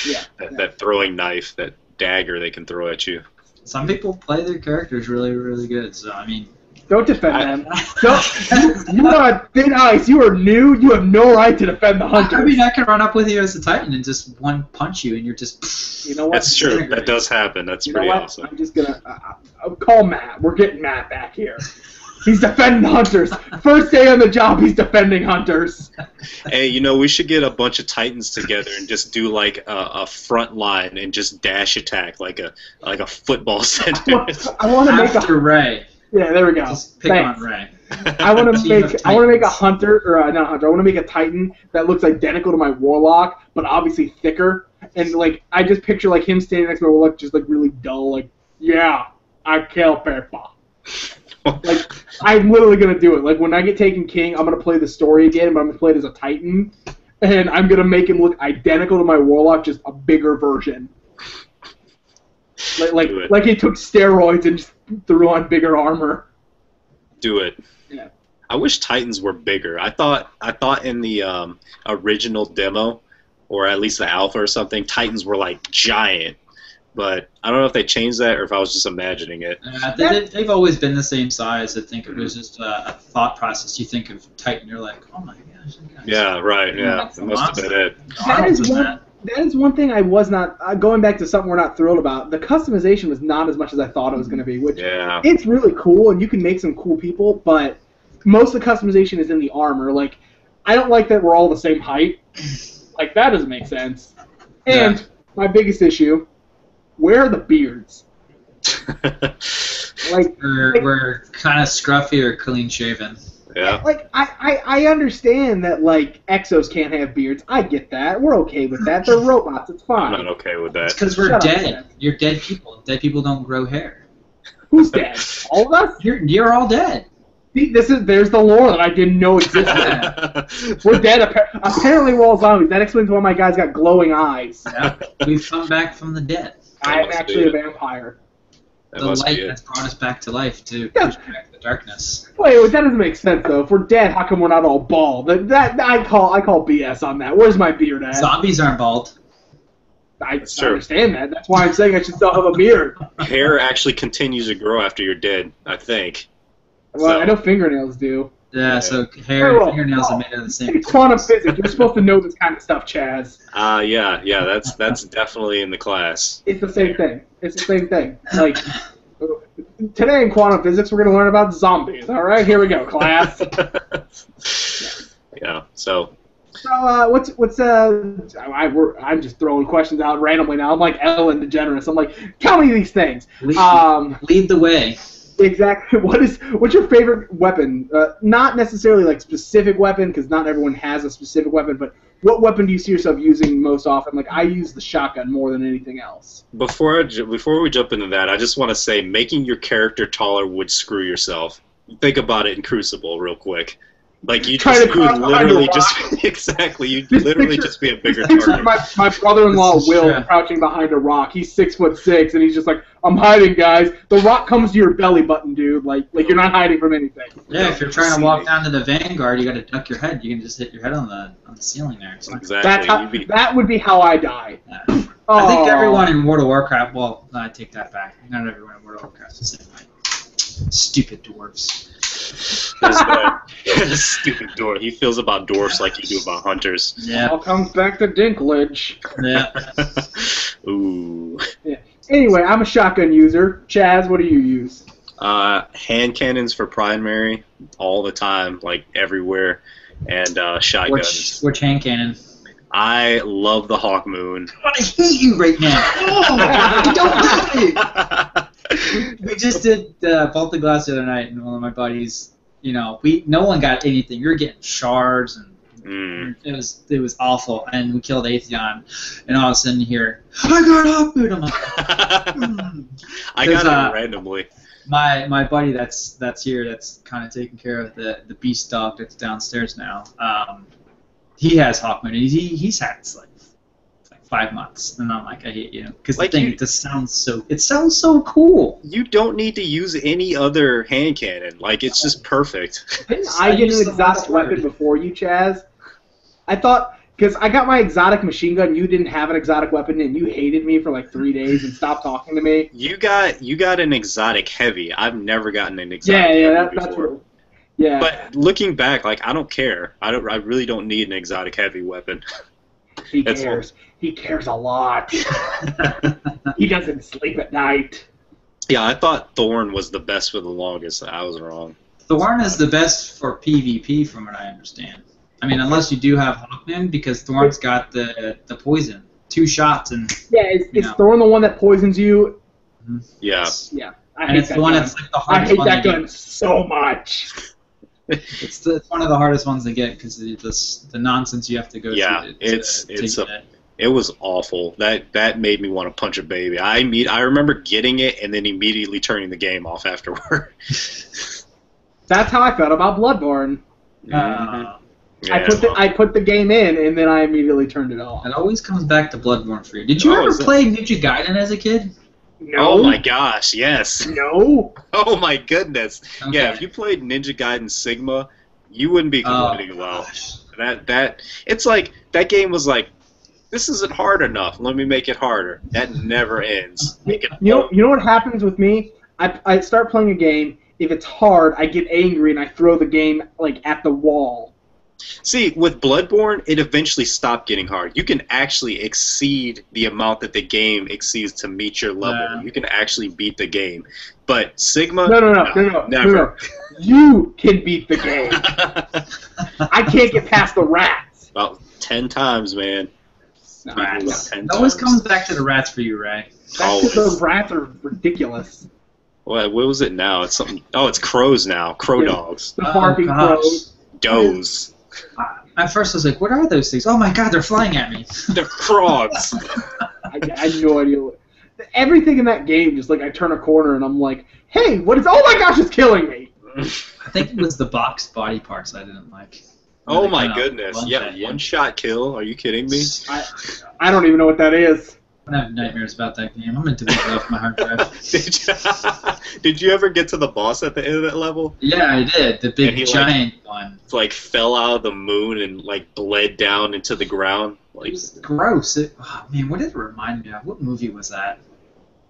Yeah. That throwing knife, that dagger they can throw at you. Some people play their characters really, really good. So I mean, don't defend them. You're on thin ice. You are new. You have no right to defend the hunters. I mean, I can run up with you as a Titan and just one punch you, and you're just. You know what? That's true. That does happen. That's pretty awesome. I'm just gonna call Matt. We're getting Matt back here. He's defending hunters. First day on the job, he's defending hunters. Hey, you know, we should get a bunch of Titans together and just do like a front line and just dash attack like a football center. I want to make After Ray. Yeah, there we go. Just pick on Ray. I want to make a hunter or not a hunter. I want to make a Titan that looks identical to my Warlock, but obviously thicker. And like I just picture like him standing next to my Warlock, just like really dull. Like, yeah, I kill people. Like I'm literally gonna do it. Like when I get taken king, I'm gonna play the story again, but I'm gonna play it as a Titan, and I'm gonna make him look identical to my Warlock, just a bigger version. Like he took steroids and just threw on bigger armor. Do it. Yeah. I wish Titans were bigger. I thought in the original demo, or at least the alpha or something, Titans were like giant. But I don't know if they changed that or if I was just imagining it. They've always been the same size. I think it was just a thought process. You think of Titan, you're like, oh my gosh. Yeah, right. Yeah, that must have been it. That is one thing I was not going back to something we're not thrilled about. The customization was not as much as I thought it was going to be, which it's really cool and you can make some cool people, but most of the customization is in the armor. Like I don't like that we're all the same height. Like that doesn't make sense. And my biggest issue, where are the beards? Like we're kind of scruffy or clean shaven. Yeah. Like I understand that like exos can't have beards. I get that. We're okay with that. They're robots. It's fine. I'm not okay with that. It's because we're dead. You're dead people. Dead people don't grow hair. Who's dead? All of us? You're all dead. See, there's the lore that I didn't know existed. We're dead. Apparently we're all zombies. That explains why my guy's got glowing eyes. Yeah. We've come back from the dead. I'm actually a vampire. The light has brought us back to life to push back the darkness. Wait, that doesn't make sense though. If we're dead, how come we're not all bald? That I call BS on that. Where's my beard at? Zombies aren't bald. I understand that. That's why I'm saying I should still have a beard. Hair actually continues to grow after you're dead, I think. Well, I know fingernails do. Yeah, so hair and fingernails are made out of the same. It's quantum physics. You're supposed to know this kind of stuff, Chaz. Yeah, that's definitely in the class. It's the same thing. It's the same thing. Like today in quantum physics, we're going to learn about zombies. All right, here we go, class. Yeah. So I'm just throwing questions out randomly now. I'm like Ellen DeGeneres. I'm like, tell me these things. Lead the way. Exactly. What's your favorite weapon? Not necessarily like specific weapon, because not everyone has a specific weapon. But what weapon do you see yourself using most often? Like I use the shotgun more than anything else. Before we jump into that, I just want to say making your character taller would screw yourself. Think about it in Crucible real quick. Like you would literally just exactly you'd literally just be a bigger target. My brother-in-law Will crouching behind a rock. He's 6'6", and he's just like, I'm hiding, guys. The rock comes to your belly button, dude. Like you're not hiding from anything. Yeah, if you're trying to walk down to the Vanguard, you got to duck your head. You can just hit your head on the ceiling there. So exactly. That would be how I die. Yeah. I think everyone in World of Warcraft. Well, I take that back. Not everyone in World of Warcraft is the same way. Stupid dwarves. Stupid dwarf. He feels about dwarfs like you do about hunters. Yeah. All comes back to Dinklage. Yeah. Ooh. Yeah. Anyway, I'm a shotgun user. Chaz, what do you use? Hand cannons for primary all the time, like everywhere, and shotguns. Which hand cannon? I love the Hawk Moon. I hate you right now. Oh, don't do it. We just did Baltic Glass the other night, and one of my buddies, no one got anything. We were getting shards, and it was awful. And we killed Atheon, and all of a sudden you hear, I got Hawk Moon. I'm like, I got it randomly. My buddy that's here, that's kind of taking care of the beast dog that's downstairs now. He has Hawkman, and he's had it like 5 months, and I'm like, I hate you, because the thing just sounds so cool. You don't need to use any other hand cannon, like it's just perfect. Didn't I get an exotic weapon before you, Chaz? I thought, because I got my exotic machine gun, you didn't have an exotic weapon, and you hated me for like 3 days and stopped talking to me. You got an exotic heavy. I've never gotten an exotic heavy before. That's true. Yeah. But looking back, like I don't care. I really don't need an exotic heavy weapon. He cares. He cares a lot. He doesn't sleep at night. Yeah, I thought Thorn was the best for the longest. I was wrong. Thorn is the best for PvP, from what I understand. I mean, unless you do have Hawkman, because Thorn's got the poison. 2 shots and. Yeah, is Thorn the one that poisons you? Yeah. Yeah. And it's the one that's like the hardest one. I hate that gun so much. It's one of the hardest ones to get because the nonsense you have to go through. Yeah, it was awful. That made me want to punch a baby. I remember getting it and then immediately turning the game off afterward. That's how I felt about Bloodborne. Yeah. I put the game in and then I immediately turned it off. It always comes back to Bloodborne for you. Did you ever play Ninja Gaiden as a kid? No. Oh my gosh, yes. No. Oh my goodness. Okay. Yeah, if you played Ninja Gaiden Sigma, you wouldn't be competing well. That it's like that game was like, this isn't hard enough. Let me make it harder. That never ends. You know what happens with me? I start playing a game. If it's hard, I get angry and I throw the game like at the wall. See, with Bloodborne, it eventually stopped getting hard. You can actually exceed the amount that the game exceeds to meet your level. Yeah. You can actually beat the game. But Sigma, no, never. You can beat the game. I can't get past the rats. About 10 times, man. Rats. It always comes back to the rats for you, Ray. That's because the rats are ridiculous. What was it now? It's something. Oh, it's crows now. Crow dogs. The barking crows. Does. At first I was like, what are those things? Oh my god, they're flying at me. They're frogs. I had no idea. Everything in that game, just like I turn a corner and I'm like, hey, what is, oh my gosh, it's killing me. I think it was the boxed body parts I didn't like. Oh my goodness. Yeah, one-shot kill. Are you kidding me? I don't even know what that is. I have nightmares about that game. I'm going to delete it off my hard drive. Did you ever get to the boss at the end of that level? Yeah, I did. The big giant one. Like fell out of the moon and like bled down into the ground. Like, it was gross. Man, what did it remind me of? What movie was that?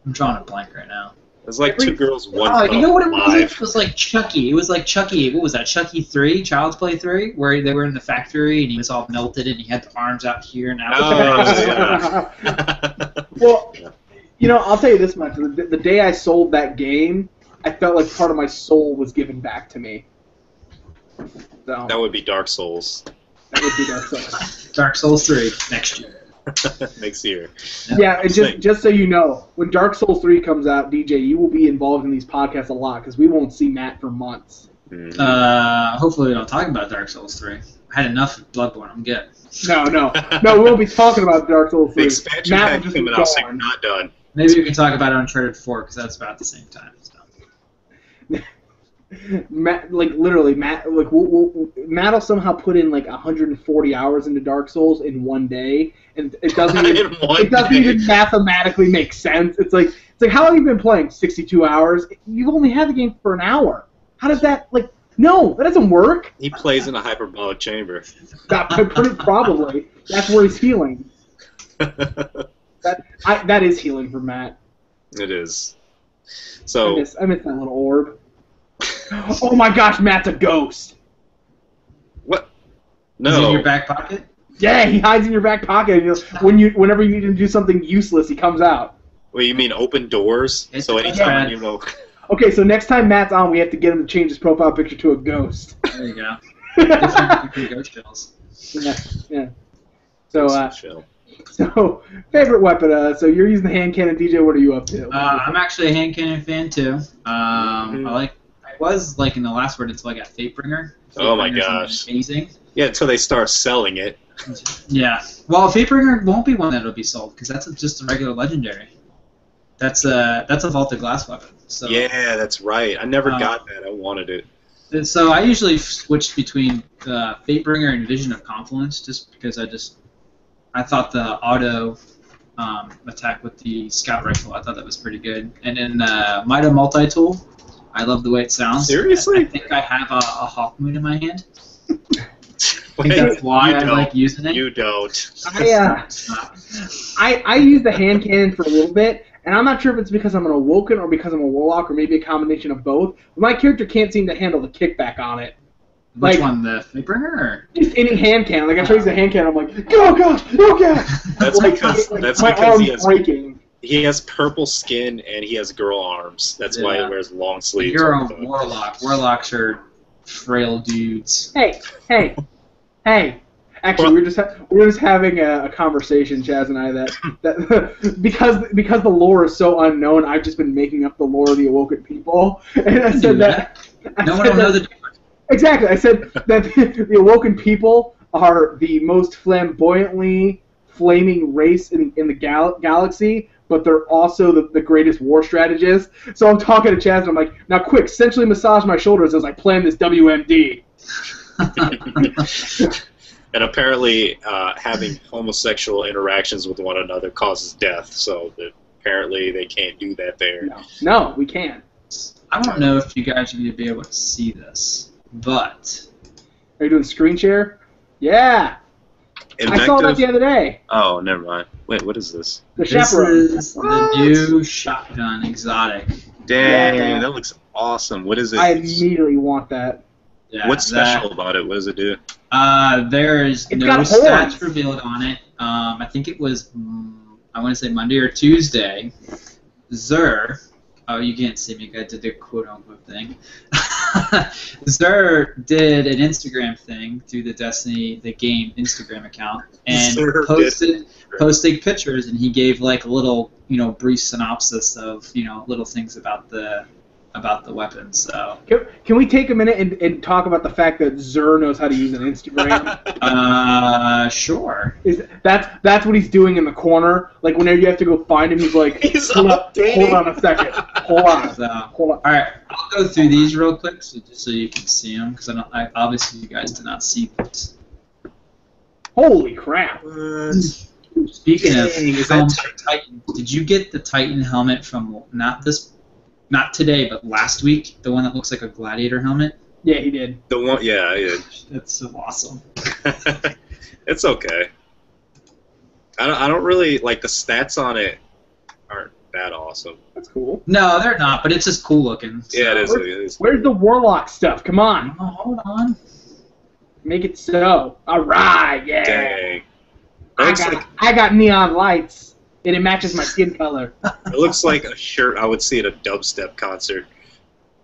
I'm drawing a blank right now. It was like Two Girls, One Cup. You know what it was? Live. It was like Chucky. It was like Chucky. What was that? Chucky 3? Child's Play 3? Where they were in the factory and he was all melted and he had the arms out here and out. Oh, yeah. Well, you know, I'll tell you this much. The day I sold that game, I felt like part of my soul was given back to me. So, that would be Dark Souls. That would be Dark Souls. Dark Souls 3 next year. Next year. Yeah, and just so you know, when Dark Souls 3 comes out, DJ, you will be involved in these podcasts a lot because we won't see Matt for months. Hopefully we don't talk about Dark Souls 3. I had enough of Bloodborne. I'm good. No, we won't be talking about Dark Souls 3. The expansion pack coming out, so you're not done. Maybe we can talk about Uncharted 4 because that's about the same time. So. Matt, like literally, Matt will somehow put in like 140 hours into Dark Souls in one day, and it doesn't even mathematically make sense. It's like how long have you been playing? 62 hours. You've only had the game for an hour. How does that like? No, that doesn't work. He plays in a hyperbolic chamber. Probably. That's where he's healing. That is healing for Matt. It is. So I miss that little orb. Oh my gosh, Matt's a ghost. Is it in No. your back pocket? Yeah, he hides in your back pocket. And whenever you need to do something useless, he comes out. Well, you mean open doors? It's So a anytime touchpad. you know. Okay, so next time Matt's on, we have to get him to change his profile picture to a ghost. There you go. Different ghost shells. Yeah. So, Chill. so favorite weapon. So you're using the hand cannon, DJ. What are you up to? I'm actually a hand cannon fan too. I was like in the last word until I got Fatebringer. Oh my Fatebringer's gosh. amazing. Yeah, until they start selling it. Yeah. Well, Fatebringer won't be one that'll be sold because that's just a regular legendary. That's a vaulted glass weapon. So Yeah, that's right. I never got that. I wanted it. So I usually switch between Fatebringer and Vision of Confluence just because I thought the auto attack with the scout rifle, I thought that was pretty good. And then Mida Multi-Tool, I love the way it sounds. Seriously? I think I have a Hawk Moon in my hand. I Wait, think that's why you I don't. like using it. You don't. I use the hand cannon for a little bit, and I'm not sure if it's because I'm an Awoken or because I'm a Warlock or maybe a combination of both. But my character can't seem to handle the kickback on it. Which like- one, the Fatebringer? Or? Just any hand cannon. Like I try to use the hand cannon, I'm like, oh gosh, oh gosh. That's Like, because my that's my because arm's he has breaking. he has purple skin and he has girl arms. That's why he Yeah. wears long sleeves. You're all a the time. Warlock. Warlocks are frail dudes. Hey. Actually, we're just having a conversation, Chaz and I, that because the lore is so unknown, I've just been making up the lore of the Awoken people, and I said that. No one will know the difference. Exactly, I said that the Awoken people are the most flamboyantly flaming race in the galaxy, but they're also the greatest war strategists. So I'm talking to Chaz, and I'm like, now quick, sensually massage my shoulders as I plan this WMD. And apparently, having homosexual interactions with one another causes death. So apparently, they can't do that there. No, we can't. I don't know if you guys are going to be able to see this, but Are you doing screen share? Yeah. I saw that the other day. Oh, never mind. Wait, what is this? The this chaperone. is the new shotgun exotic. Dang, Yeah. that looks awesome. What is it? I immediately want that. Yeah, What's special about it? What does it do? There is It's no got stats horns. revealed on it. I think it was, I want to say Monday or Tuesday. Oh, you can't see me. I did the quote-unquote thing. Zer did an Instagram thing through the the game Instagram account, and Zer posted pictures, and he gave like a little, brief synopsis of, little things about the weapon. So. Can we take a minute and talk about the fact that Zer knows how to use an Instagram? Sure. That's what he's doing in the corner. Like whenever you have to go find him, he's like, He's hold updating. on a second. Hold on. All right, I'll go through these real quick, just so you can see them, because obviously you guys did not see this. Holy crap. Speaking of Dang, is helmets that for Titan, did you get the Titan helmet from not today, but last week? The one that looks like a gladiator helmet. Yeah, he did. The one, yeah, I did. That's so awesome. It's okay. I don't really like the stats on it. Aren't that awesome? That's cool. No, they're not, but it's just cool looking. So. Yeah, it is. Where's the Warlock stuff? Come on. Oh, hold on. Make it so. All right, yeah. Dang. I got neon lights, and it matches my skin color. It looks like a shirt I would see at a dubstep concert.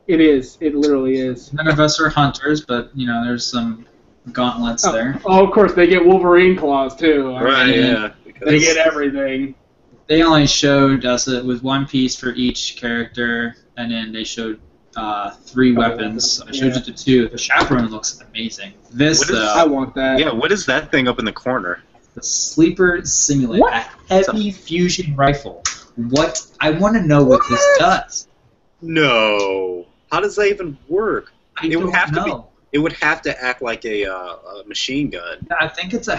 It is. It literally is. None of us are hunters, but there's some gauntlets there. Oh, of course, they get Wolverine claws, too. Right, yeah. They get everything. They only showed us it was one piece for each character, and then they showed 3 weapons. I showed you the 2. The chaperone looks amazing. This, I want that. Yeah, what is that thing up in the corner? the Sleeper Simulator, What? a heavy fusion rifle. What? I want to know what this does. No. How does that even work? I It would don't have to be- know. It would have to act like a machine gun. I think it's a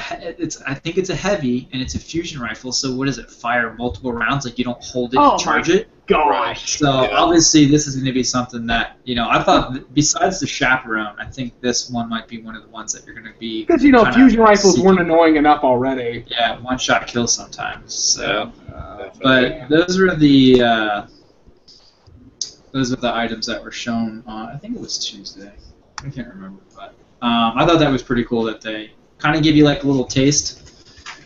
heavy, and it's a fusion rifle. So what does it fire multiple rounds? Like you don't hold it Oh and charge it. Gosh. So Yeah. obviously this is going to be something that I thought besides the chaperone, I think this one might be one of the ones that you're going to be Because, kinda fusion rifles seeking. weren't annoying enough already. Yeah, one shot kill sometimes. So, Definitely. but those are the items that were shown on. I think it was Tuesday. I can't remember, but I thought that was pretty cool that they kind of give you like a little taste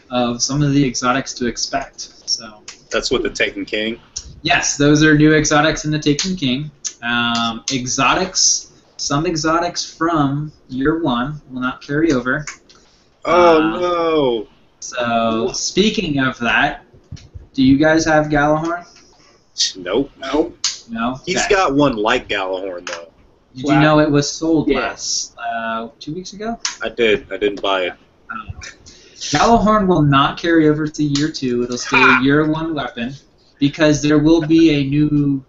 of some of the exotics to expect. So That's with the Taken King. yes, those are new exotics in the Taken King. Some exotics from year 1 will not carry over. Oh no! So speaking of that, do you guys have Galahorn? Nope. No. He's Okay. got one like Galahorn though. Did you know it was sold Yeah. last 2 weeks ago? I did. I didn't buy it. Galahorn will not carry over to year 2. It'll stay a year 1 weapon because there will be a new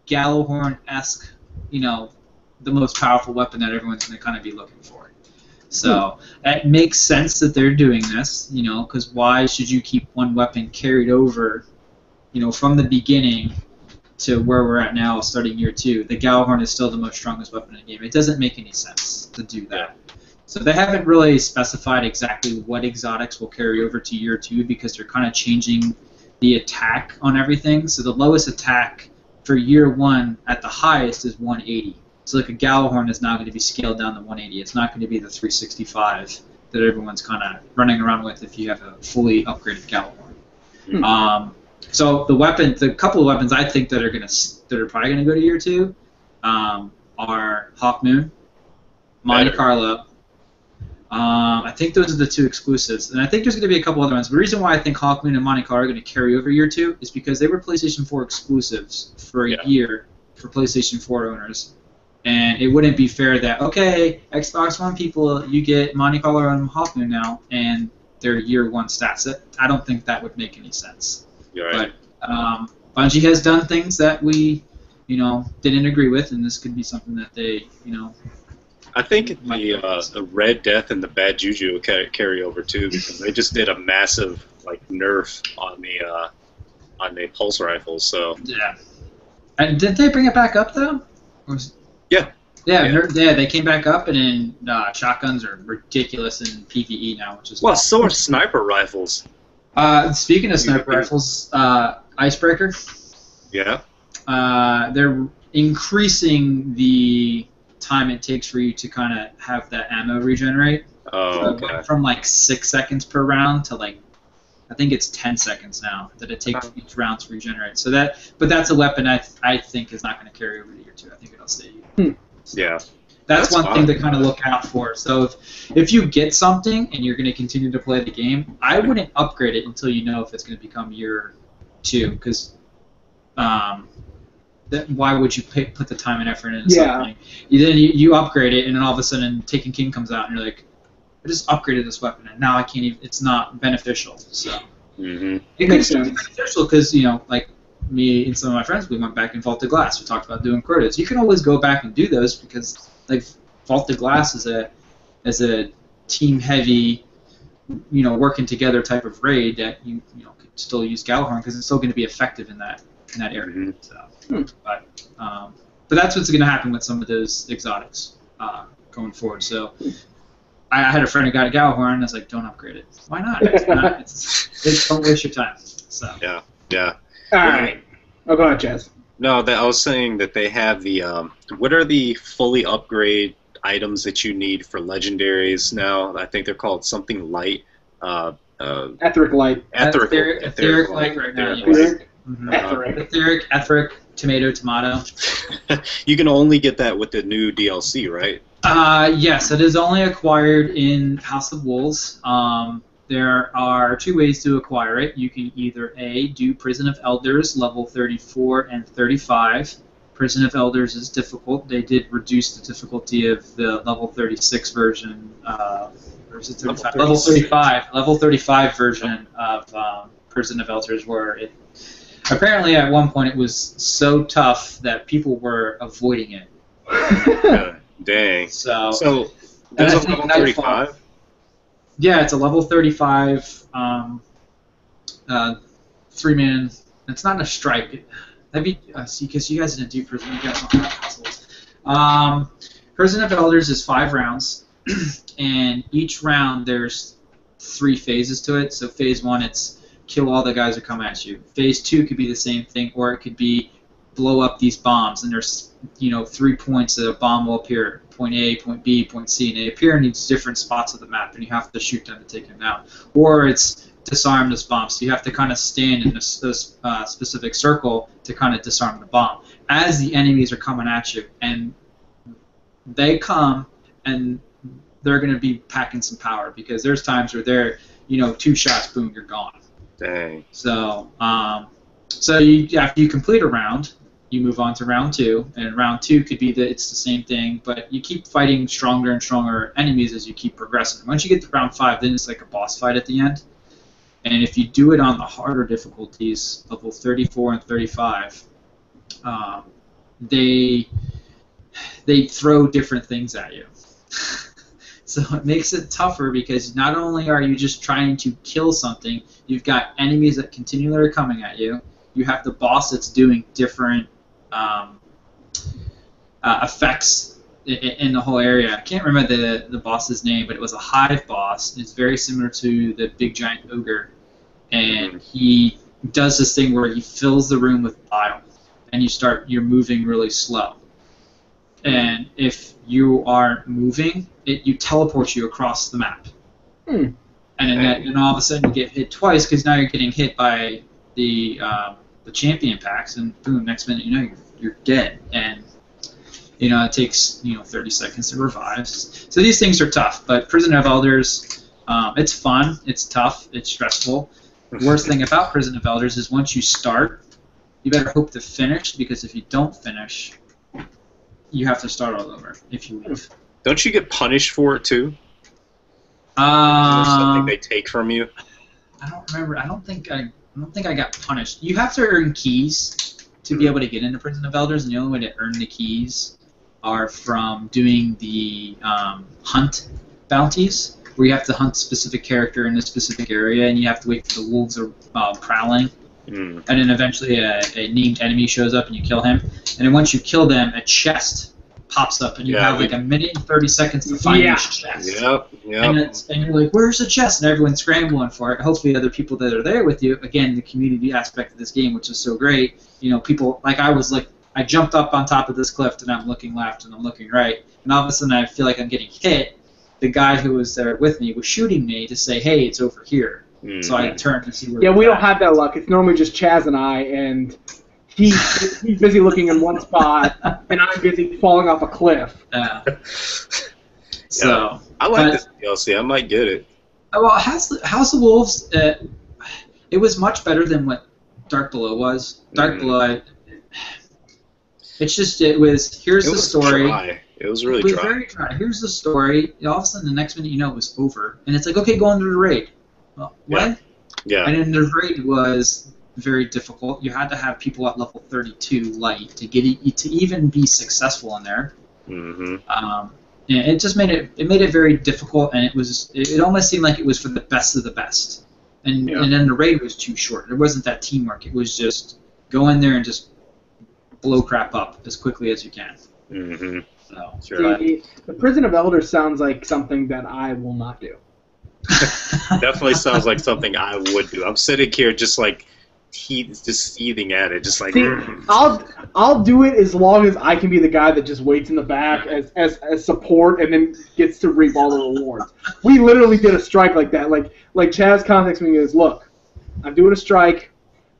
Galahorn-esque, the most powerful weapon that everyone's going to kind of be looking for. So it makes sense that they're doing this, because why should you keep one weapon carried over, from the beginning to where we're at now, starting year 2? The Galahorn is still the most strongest weapon in the game. It doesn't make any sense to do that. So they haven't really specified exactly what exotics will carry over to year 2 because they're kind of changing the attack on everything. So the lowest attack for year 1 at the highest is 180. So like a Galahorn is now going to be scaled down to 180. It's not going to be the 365 that everyone's kind of running around with if you have a fully upgraded Galahorn. So the couple of weapons I think that are probably going to go to year 2 are Hawkmoon, Monte Carlo. I think those are the 2 exclusives, and I think there's going to be a couple other ones. The reason why I think Hawkmoon and Monte Carlo are going to carry over year 2 is because they were PlayStation 4 exclusives for a year for PlayStation 4 owners, and it wouldn't be fair that, okay, Xbox One people, you get Monte Carlo and Hawkmoon now, and they're year 1 stats. I don't think that would make any sense. You're right. But Bungie has done things that we, didn't agree with, and this could be something that they, I think the Red Death and the Bad Juju will carry over too because they just did a massive nerf on the pulse rifles. So yeah. And did they bring it back up though? Yeah. They came back up, and then shotguns are ridiculous in PvE now, which is so are sniper rifles. Speaking of sniper rifles, Icebreaker. Yeah. They're increasing the time it takes for you to kind of have that ammo regenerate. Oh, okay. From 6 seconds per round to I think it's 10 seconds now that it takes each round to regenerate. So but that's a weapon I think is not going to carry over to year 2. I think it'll stay. Yeah. That's one thing to kind of look out for. So if you get something and you're going to continue to play the game, I wouldn't upgrade it until you know if it's going to become year 2, because why would you put the time and effort in something? Then you upgrade it, and then all of a sudden Taken King comes out, and you're like, I just upgraded this weapon, and now I can't even. It's not beneficial. So it could still be beneficial because me and some of my friends, we went back and Vaulted Glass. We talked about doing quotas. You can always go back and do those because Vaulted Glass is a team heavy, working together type of raid that you could still use Galahorn because it's still going to be effective in that area. So. But that's what's going to happen with some of those exotics going forward. So I had a friend who got a Galahorn, and I was like, don't upgrade it. Why not? Don't waste your time. So. Yeah. All right. Oh, go ahead, Chaz. No, I was saying that they have the what are the fully upgrade items that you need for legendaries now? I think they're called something light. Etheric light. Etheric light right now. Etheric, tomato. You can only get that with the new DLC, right? Yes, it is only acquired in House of Wolves. There are 2 ways to acquire it. You can either A, do Prison of Elders, level 34 and 35. Prison of Elders is difficult. They did reduce the difficulty of the level 36 version. Or is it 35? Level 35. Level 35 version of Prison of Elders, where it apparently at one point it was so tough that people were avoiding it. Dang. So there's a level 35? Yeah, it's a level 35 3-man. It's not a strike. See, because you guys didn't do Prison. You guys don't have puzzles. Prison of Elders is 5 rounds, and each round there's 3 phases to it. So phase 1, it's kill all the guys who come at you. Phase 2 could be the same thing, or it could be blow up these bombs, and there's 3 points that a bomb will appear. point A, point B, point C, and they appear in these different spots of the map, and you have to shoot them to take them down. Or it's disarm this bomb, so you have to kind of stand in this specific circle to kind of disarm the bomb. As the enemies are coming at you, and they come, and they're going to be packing some power, because there's times where they're, 2 shots, boom, you're gone. Dang. So, after you complete a round, you move on to round 2, and round 2 could be that it's the same thing, but you keep fighting stronger and stronger enemies as you keep progressing. Once you get to round 5, then it's like a boss fight at the end. And if you do it on the harder difficulties, level 34 and 35, they throw different things at you. So it makes it tougher, because not only are you just trying to kill something, you've got enemies that continually are coming at you. You have the boss that's doing different effects in the whole area. I can't remember the boss's name, but it was a hive boss. It's very similar to the big giant ogre, and he does this thing where he fills the room with bile, and you're moving really slow. And if you are moving, you teleports you across the map. And then all of a sudden you get hit twice, because now you're getting hit by the champion packs, and boom, next minute you're dead. And it takes 30 seconds to revive. So these things are tough. But Prison of Elders, it's fun, it's tough, it's stressful. The worst thing about Prison of Elders is once you start, you better hope to finish, because if you don't finish, you have to start all over if you leave. Don't you get punished for it too? Something they take from you. I don't remember. I don't think I got punished. You have to earn keys to be able to get into Prison of Elders, and the only way to earn the keys are from doing the hunt bounties, where you have to hunt a specific character in a specific area, and you have to wait for the wolves are prowling. And then eventually a named enemy shows up and you kill him. And then once you kill them, a chest pops up, and you have like a minute and 30 seconds to find this chest. Yep. And you're like, where's the chest? And everyone's scrambling for it. Hopefully other people that are there with you, again, the community aspect of this game, which is so great. People, I jumped up on top of this cliff, and I'm looking left and I'm looking right, and all of a sudden I feel like I'm getting hit. The guy who was there with me was shooting me to say, hey, it's over here. So I turned to see where. Yeah, we don't have that luck. It's normally just Chaz and I, and he's busy looking in one spot, and I'm busy falling off a cliff. So I like this DLC. I might get it. Well, House of Wolves, it was much better than what Dark Below was. Dark Below, here's the story. Dry. It was really dry. It was very dry. Here's the story. All of a sudden, the next minute, it was over, and it's like, okay, go into the raid. Well, what? Yeah. And then the raid was very difficult. You had to have people at level 32 light to even be successful in there. It just made it very difficult, and it almost seemed like it was for the best of the best. And then the raid was too short. There wasn't that teamwork. It was just go in there and just blow crap up as quickly as you can. So, sure. The Prison of Elders sounds like something that I will not do. Definitely sounds like something I would do. I'm sitting here just like seething at it, just like. See, I'll do it as long as I can be the guy that just waits in the back as support and then gets to reap all the rewards. We literally did a strike like that. Like Chaz contacts me and goes, "Look, I'm doing a strike.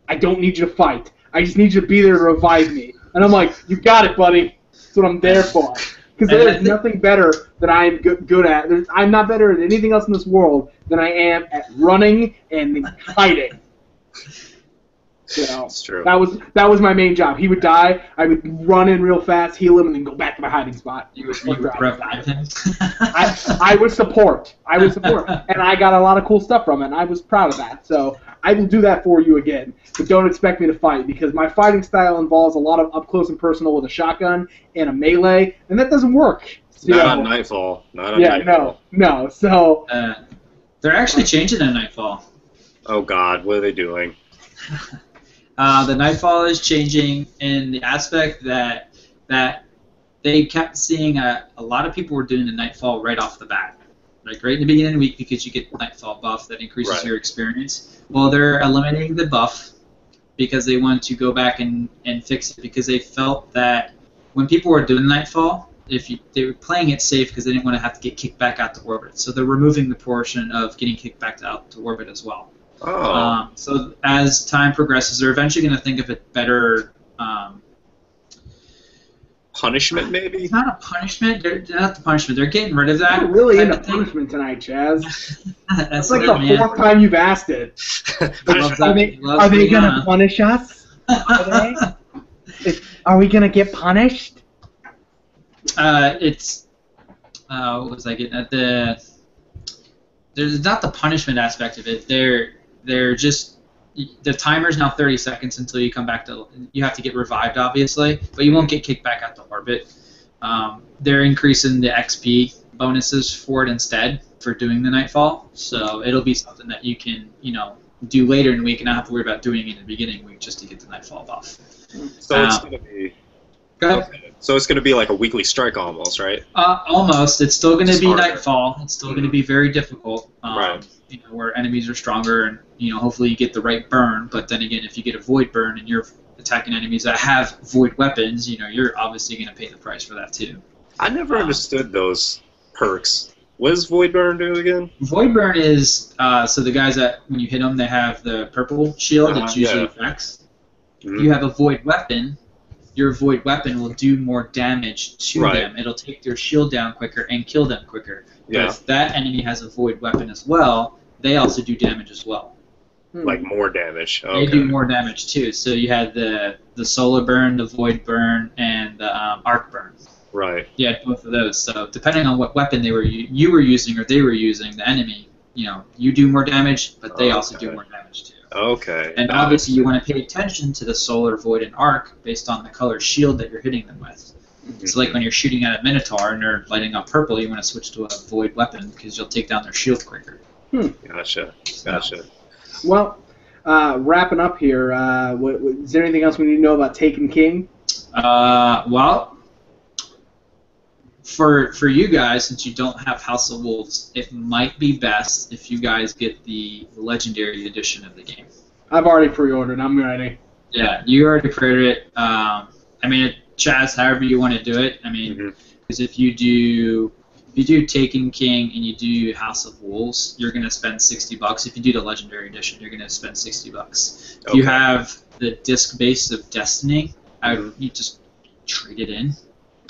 I don't need you to fight. I just need you to be there to revive me." And I'm like, "You got it, buddy. That's what I'm there for." Because there's nothing better that I'm good at. I'm not better at anything else in this world than I am at running and hiding. That's true. That was my main job. He would die, I would run in real fast, heal him, and then go back to my hiding spot. You would revive him? I would support. And I got a lot of cool stuff from it, and I was proud of that. So I will do that for you again. But don't expect me to fight, because my fighting style involves a lot of up close and personal with a shotgun and a melee, and that doesn't work. Not on Nightfall. Nightfall. No. So they're actually changing in Nightfall. Oh God, what are they doing? The Nightfall is changing in the aspect that they kept seeing a lot of people were doing the Nightfall right off the bat. Like right in the beginning of the week, because you get the Nightfall buff that increases your experience. Well, they're eliminating the buff because they want to go back and fix it, because they felt that when people were doing Nightfall, they were playing it safe because they didn't want to have to get kicked back out to orbit. So they're removing the portion of getting kicked back out to orbit as well. Oh. So as time progresses, they're eventually going to think of a better punishment, maybe? It's not a punishment. They're not the punishment. They're getting rid of that. You're really into punishment tonight, Chaz. That's like the fourth time you've asked it. Are they going to punish us? Are we going to get punished? What was I getting at? There's not the punishment aspect of it. They're just the timer's now 30 seconds until you come back to. You have to get revived, obviously, but you won't get kicked back out to orbit. They're increasing the XP bonuses for it instead for doing the Nightfall, so it'll be something that you can do later in the week and not have to worry about doing it in the beginning of the week just to get the Nightfall buff. So it's gonna be. Okay. So it's going to be like a weekly strike almost, right? Almost. It's still going to be Nightfall. It's still going to be very difficult. Right. Where enemies are stronger, and hopefully you get the right burn. But then again, if you get a void burn and you're attacking enemies that have void weapons, you're obviously going to pay the price for that too. I never understood those perks. What does void burn do again? Void burn is so the guys that when you hit them, they have the purple shield that usually affects. Mm-hmm. You have a void weapon. Your void weapon will do more damage to them. It'll take their shield down quicker and kill them quicker. But if that enemy has a void weapon as well, they also do damage as well. Like more damage. Okay. They do more damage too. So you had the solar burn, the void burn, and the arc burn. Right. You had both of those. So depending on what weapon you were using or they were using, the enemy, you do more damage, but they also do more damage too. Okay. And obviously you want to pay attention to the solar, void, and arc based on the color shield that you're hitting them with. Mm-hmm. So like when you're shooting at a Minotaur and they're lighting up purple, you want to switch to a void weapon because you'll take down their shield quicker. Gotcha. Well, wrapping up here, is there anything else we need to know about Taken King? Well, for you guys, since you don't have House of Wolves, it might be best if you guys get the Legendary Edition of the game. I've already pre-ordered. I'm ready. Yeah, you already pre-ordered it. Chaz, however you want to do it. Because if you do Taken King and you do House of Wolves, you're gonna spend $60. If you do the Legendary Edition, you're gonna spend $60. If you have the disc base of Destiny, you just trade it in.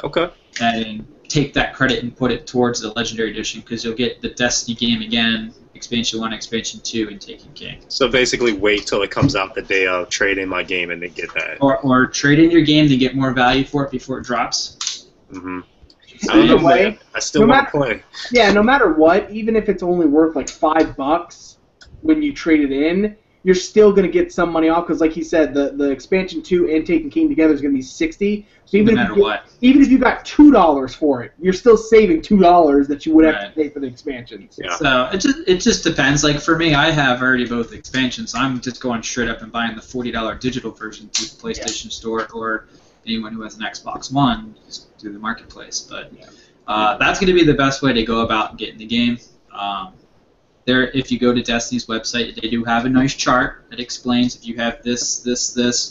Okay. And take that credit and put it towards the Legendary Edition because you'll get the Destiny game again, Expansion 1, Expansion 2, and Taken King. So basically wait till it comes out the day of, trade in my game, and then get that. Or trade in your game to get more value for it before it drops. Mm-hmm. Either way, I still want to play. Yeah, no matter what, even if it's only worth like $5 when you trade it in, you're still going to get some money off because, like he said, the Expansion 2 and Taken King together is going to be $60. So even even if you got $2 for it, you're still saving $2 that you would have to pay for the expansions. Yeah. So it just depends. Like for me, I have already both expansions. So I'm just going straight up and buying the $40 digital version through the PlayStation Store, or anyone who has an Xbox One just through the marketplace. But that's going to be the best way to go about getting the game. If you go to Destiny's website, they do have a nice chart that explains if you have this,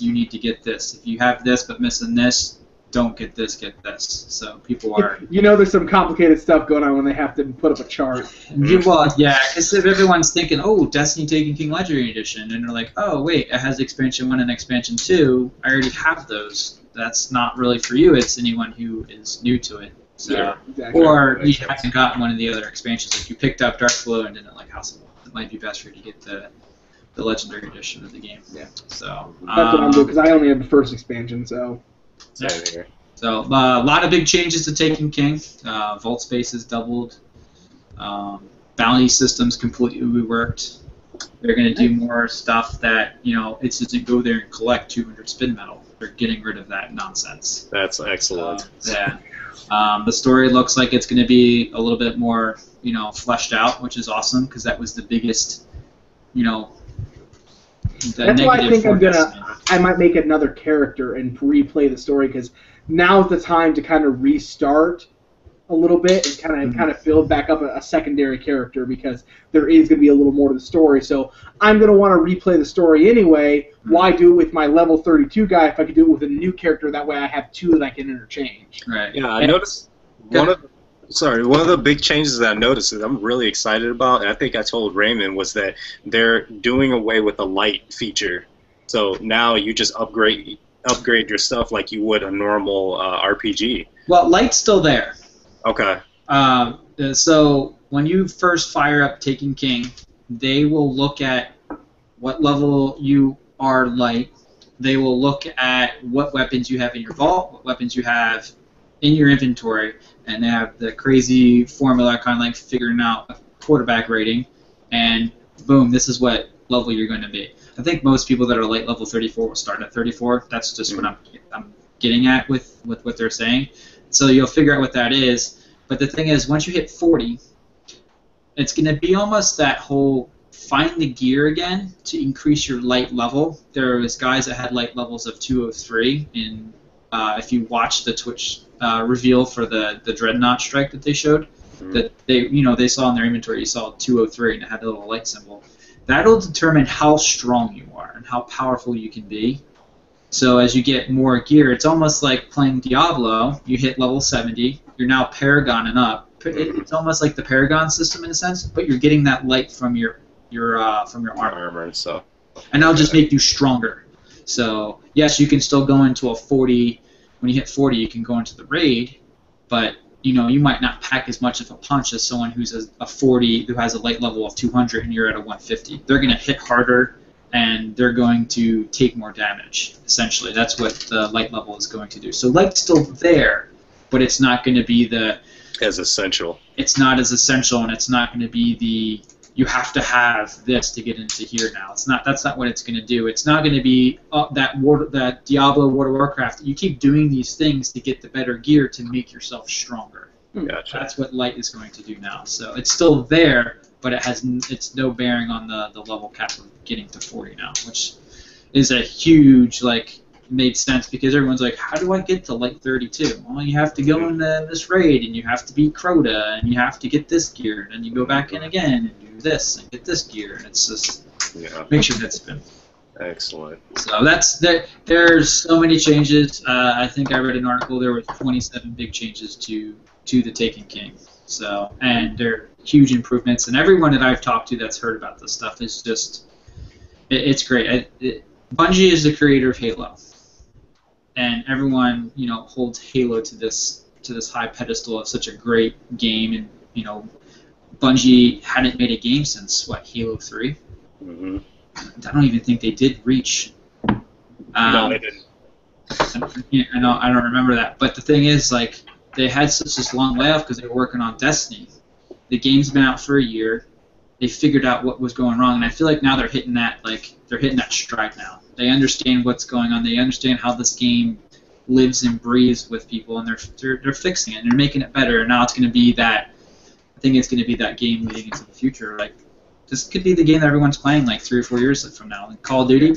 you need to get this. If you have this but missing this, don't get this, get this. So people are... there's some complicated stuff going on when they have to put up a chart. Well, yeah, because if everyone's thinking, oh, Destiny Taken King Legendary Edition, and they're like, oh, wait, it has Expansion 1 and Expansion 2, I already have those. That's not really for you. It's anyone who is new to it. So, exactly. Or you haven't gotten one of the other expansions. Like you picked up Darkflow and didn't like House of Wolves. It might be best for you to get the Legendary Edition of the game. Yeah. So that's what I'm doing because I only have the first expansion. So. Yeah. So a lot of big changes to Taken King. Vault space is doubled. Bounty systems completely reworked. They're going to do more stuff that it doesn't go there and collect 200 spin metal. They're getting rid of that nonsense. That's excellent. Yeah. The story looks like it's going to be a little bit more, fleshed out, which is awesome because that was the biggest, That's why I think I might make another character and replay the story because now's the time to kind of restart a little bit and kind of build back up a secondary character because there is going to be a little more to the story. So I'm going to want to replay the story anyway. Why do it with my level 32 guy if I could do it with a new character? That way I have two that I can interchange. Right. Yeah, I noticed One of the big changes that I noticed that I'm really excited about, and I think I told Raymond, was that they're doing away with the light feature. So now you just upgrade your stuff like you would a normal RPG. Well, light's still there. Okay. So when you first fire up Taken King, they will look at what level you are light. They will look at what weapons you have in your vault, what weapons you have in your inventory, and they have the crazy formula, kind of like figuring out a quarterback rating, and boom, this is what level you're going to be. I think most people that are light level 34 will start at 34. That's just what I'm getting at with what they're saying. So you'll figure out what that is. But the thing is, once you hit 40, it's going to be almost that whole find the gear again to increase your light level. There was guys that had light levels of 203, and if you watch the Twitch reveal for the Dreadnought strike that they showed, that they saw in their inventory, you saw 203 and it had a little light symbol. That'll determine how strong you are and how powerful you can be. So as you get more gear, it's almost like playing Diablo. You hit level 70, you're now Paragon and up. It's almost like the Paragon system in a sense, but you're getting that light from your armor And stuff. and that'll just make you stronger. So yes, you can still go into a 40. When you hit 40, you can go into the raid, but you might not pack as much of a punch as someone who's a 40 who has a light level of 200 and you're at a 150. They're going to hit harder and they're going to take more damage. Essentially, that's what the light level is going to do. So light's still there, but it's not going to be as essential. It's not as essential, and it's not going to be the you have to have this to get into here now. It's not. That's not what it's going to do. It's not going to be that Diablo World of Warcraft. You keep doing these things to get the better gear to make yourself stronger. Gotcha. That's what light is going to do now. So it's still there, but it's no bearing on the level cap of getting to 40 now, which is a huge made sense because everyone's like, how do I get to light 32? Well, you have to go into this raid and you have to beat Crota and you have to get this gear and then you go back in again and do this and get this gear and it's just makes your head spin. Excellent. So there's so many changes. I think I read an article there were 27 big changes to the Taken King. So and they're huge improvements and everyone that I've talked to that's heard about this stuff is just it's great. Bungie is the creator of Halo. And everyone, holds Halo to this high pedestal of such a great game, and Bungie hadn't made a game since Halo 3. Mm-hmm. I don't even think they did Reach. No, they didn't. I don't remember that. But the thing is, they had such this long layoff because they were working on Destiny. The game's been out for a year. They figured out what was going wrong, and I feel like now they're hitting that stride now. They understand what's going on. They understand how this game lives and breathes with people, and they're fixing it. And they're making it better. And now it's going to be that. I think it's going to be that game leading into the future. This could be the game that everyone's playing 3 or 4 years from now. Call of Duty,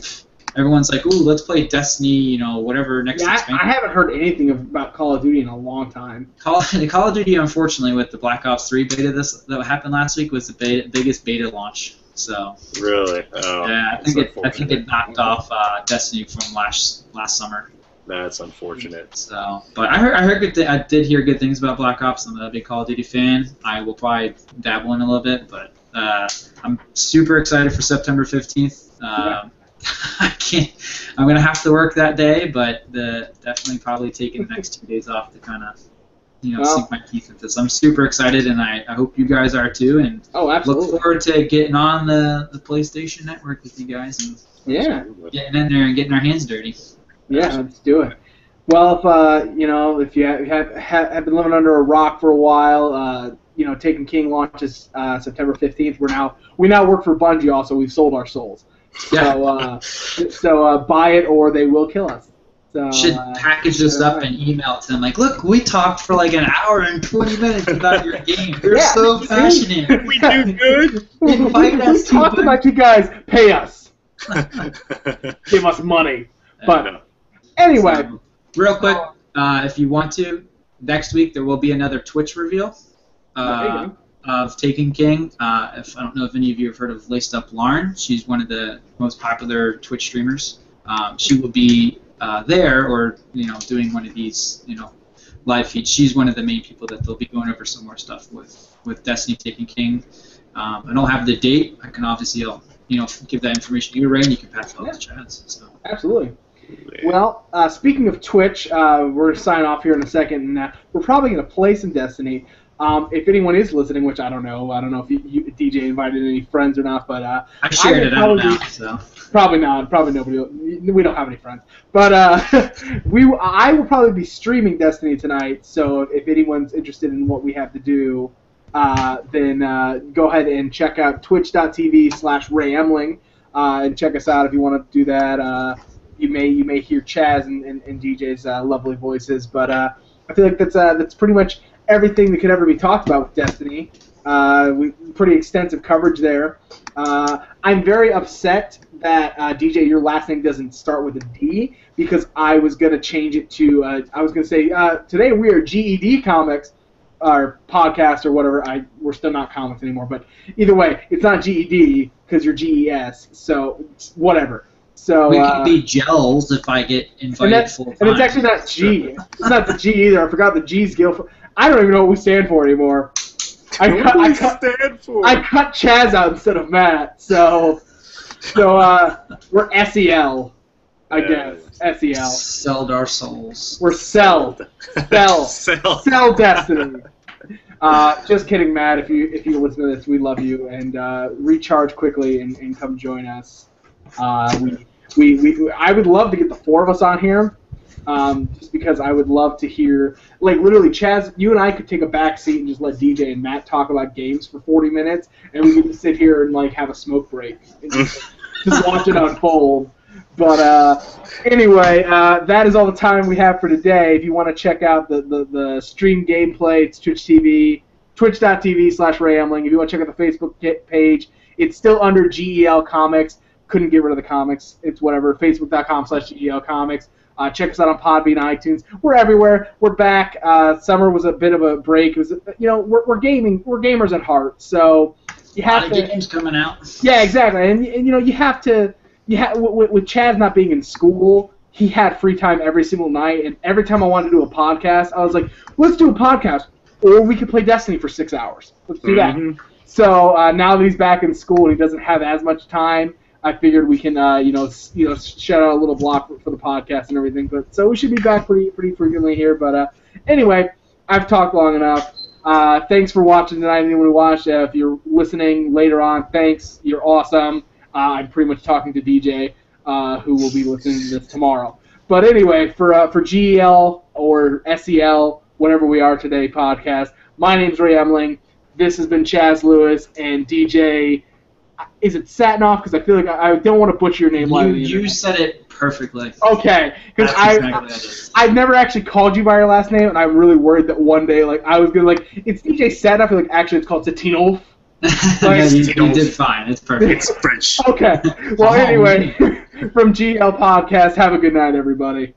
everyone's like, "Ooh, let's play Destiny." Whatever next. Yeah, I haven't heard anything about Call of Duty in a long time. Call of Duty, unfortunately, with the Black Ops 3 beta that happened last week, was the biggest beta launch. So really, oh, yeah, I think it knocked off Destiny from last summer. That's unfortunate. So, but I did hear good things about Black Ops. I'm a big Call of Duty fan. I will probably dabble in a little bit, but I'm super excited for September 15th. I can't. I'm gonna have to work that day, but definitely probably taking the next 2 days off to kind of sink my teeth into this. I'm super excited, and I hope you guys are too. And absolutely. Look forward to getting on the PlayStation Network with you guys and getting in there and getting our hands dirty. Yeah, let's do it. Well, if you have been living under a rock for a while, Taken King launches September 15th. We now work for Bungie. Also, we've sold our souls. So buy it or they will kill us. So, should package this up and email it to them. Look, we talked for an hour and 20 minutes about your game. You're so passionate. We do good. Invite us. We talked about you guys. Pay us. Give us money. But anyway, so, real quick, if you want to, next week there will be another Twitch reveal of Taken King. I don't know if any of you have heard of Laced Up Lauren. She's one of the most popular Twitch streamers. She will be there or doing one of these live feed. She's one of the main people that they'll be going over some more stuff with Destiny Taken King. I don't have the date. I can obviously give that information to you, Ray, and you can pass it on to Chaz. So. Absolutely. Well, speaking of Twitch, we're going to sign off here in a second, and we're probably going to play some Destiny. If anyone is listening, which I don't know if you DJ invited any friends or not, but I shared it out now, so probably not. Probably nobody. We don't have any friends, but I will probably be streaming Destiny tonight. So if anyone's interested in what we have to do, then go ahead and check out twitch.tv/RayEmling and check us out if you want to do that. You may hear Chaz and DJ's lovely voices, but I feel like that's pretty much everything that could ever be talked about with Destiny. Pretty extensive coverage there. I'm very upset that DJ, your last name doesn't start with a D, because I was gonna change it to I was gonna say today we are GED Comics, our podcast or whatever. We're still not comics anymore, but either way, it's not GED because you're GES. So whatever. So we can be G.E.L's if I get invited full time. And it's actually not G. It's not the G either. I forgot the G's G.E.L. I don't even know what we stand for anymore. I cut Chaz out instead of Matt. So we're S.E.L. I guess. S.E.L. Sold our souls. We're Cell Destiny. Just kidding, Matt. If you listen to this, we love you, and recharge quickly and come join us. I would love to get the four of us on here, just because I would love to hear, like, literally, Chaz, you and I could take a back seat and just let DJ and Matt talk about games for 40 minutes, and we could just sit here and, like, have a smoke break and just watch it unfold. But anyway, that is all the time we have for today. If you want to check out the stream gameplay, it's twitch.tv/RayEmling. If you want to check out the Facebook page, it's still under G.E.L. Comics. Couldn't get rid of the comics. It's whatever. Facebook.com/G.E.L. Comics. Check us out on Podbean, iTunes. We're everywhere. We're back. Summer was a bit of a break. It was, we're gaming. We're gamers at heart. So you have a lot of games coming out. Yeah, exactly. And you have to. With Chaz not being in school, he had free time every single night. And every time I wanted to do a podcast, I was like, let's do a podcast, or we could play Destiny for 6 hours. Let's do that. So now that he's back in school and he doesn't have as much time, I figured we can, shout out a little block for the podcast and everything. But so we should be back pretty frequently here. But anyway, I've talked long enough. Thanks for watching tonight. Anyone who watched, if you're listening later on, thanks. You're awesome. I'm pretty much talking to DJ, who will be listening to this tomorrow. But anyway, for G.E.L. or S.E.L., whatever we are today, podcast. My name's Ray Emling. This has been Chaz Lewis and DJ. Is it Satinoff? Because I feel like I don't want to butcher your name. You said it perfectly. Okay, because I've never actually called you by your last name, and I'm really worried that one day, like, I was gonna it's DJ Satinoff. Like, actually, it's called Satinoff. Like, you did fine. It's perfect. It's French. Okay. Well, anyway, from G.E.L. Podcast. Have a good night, everybody.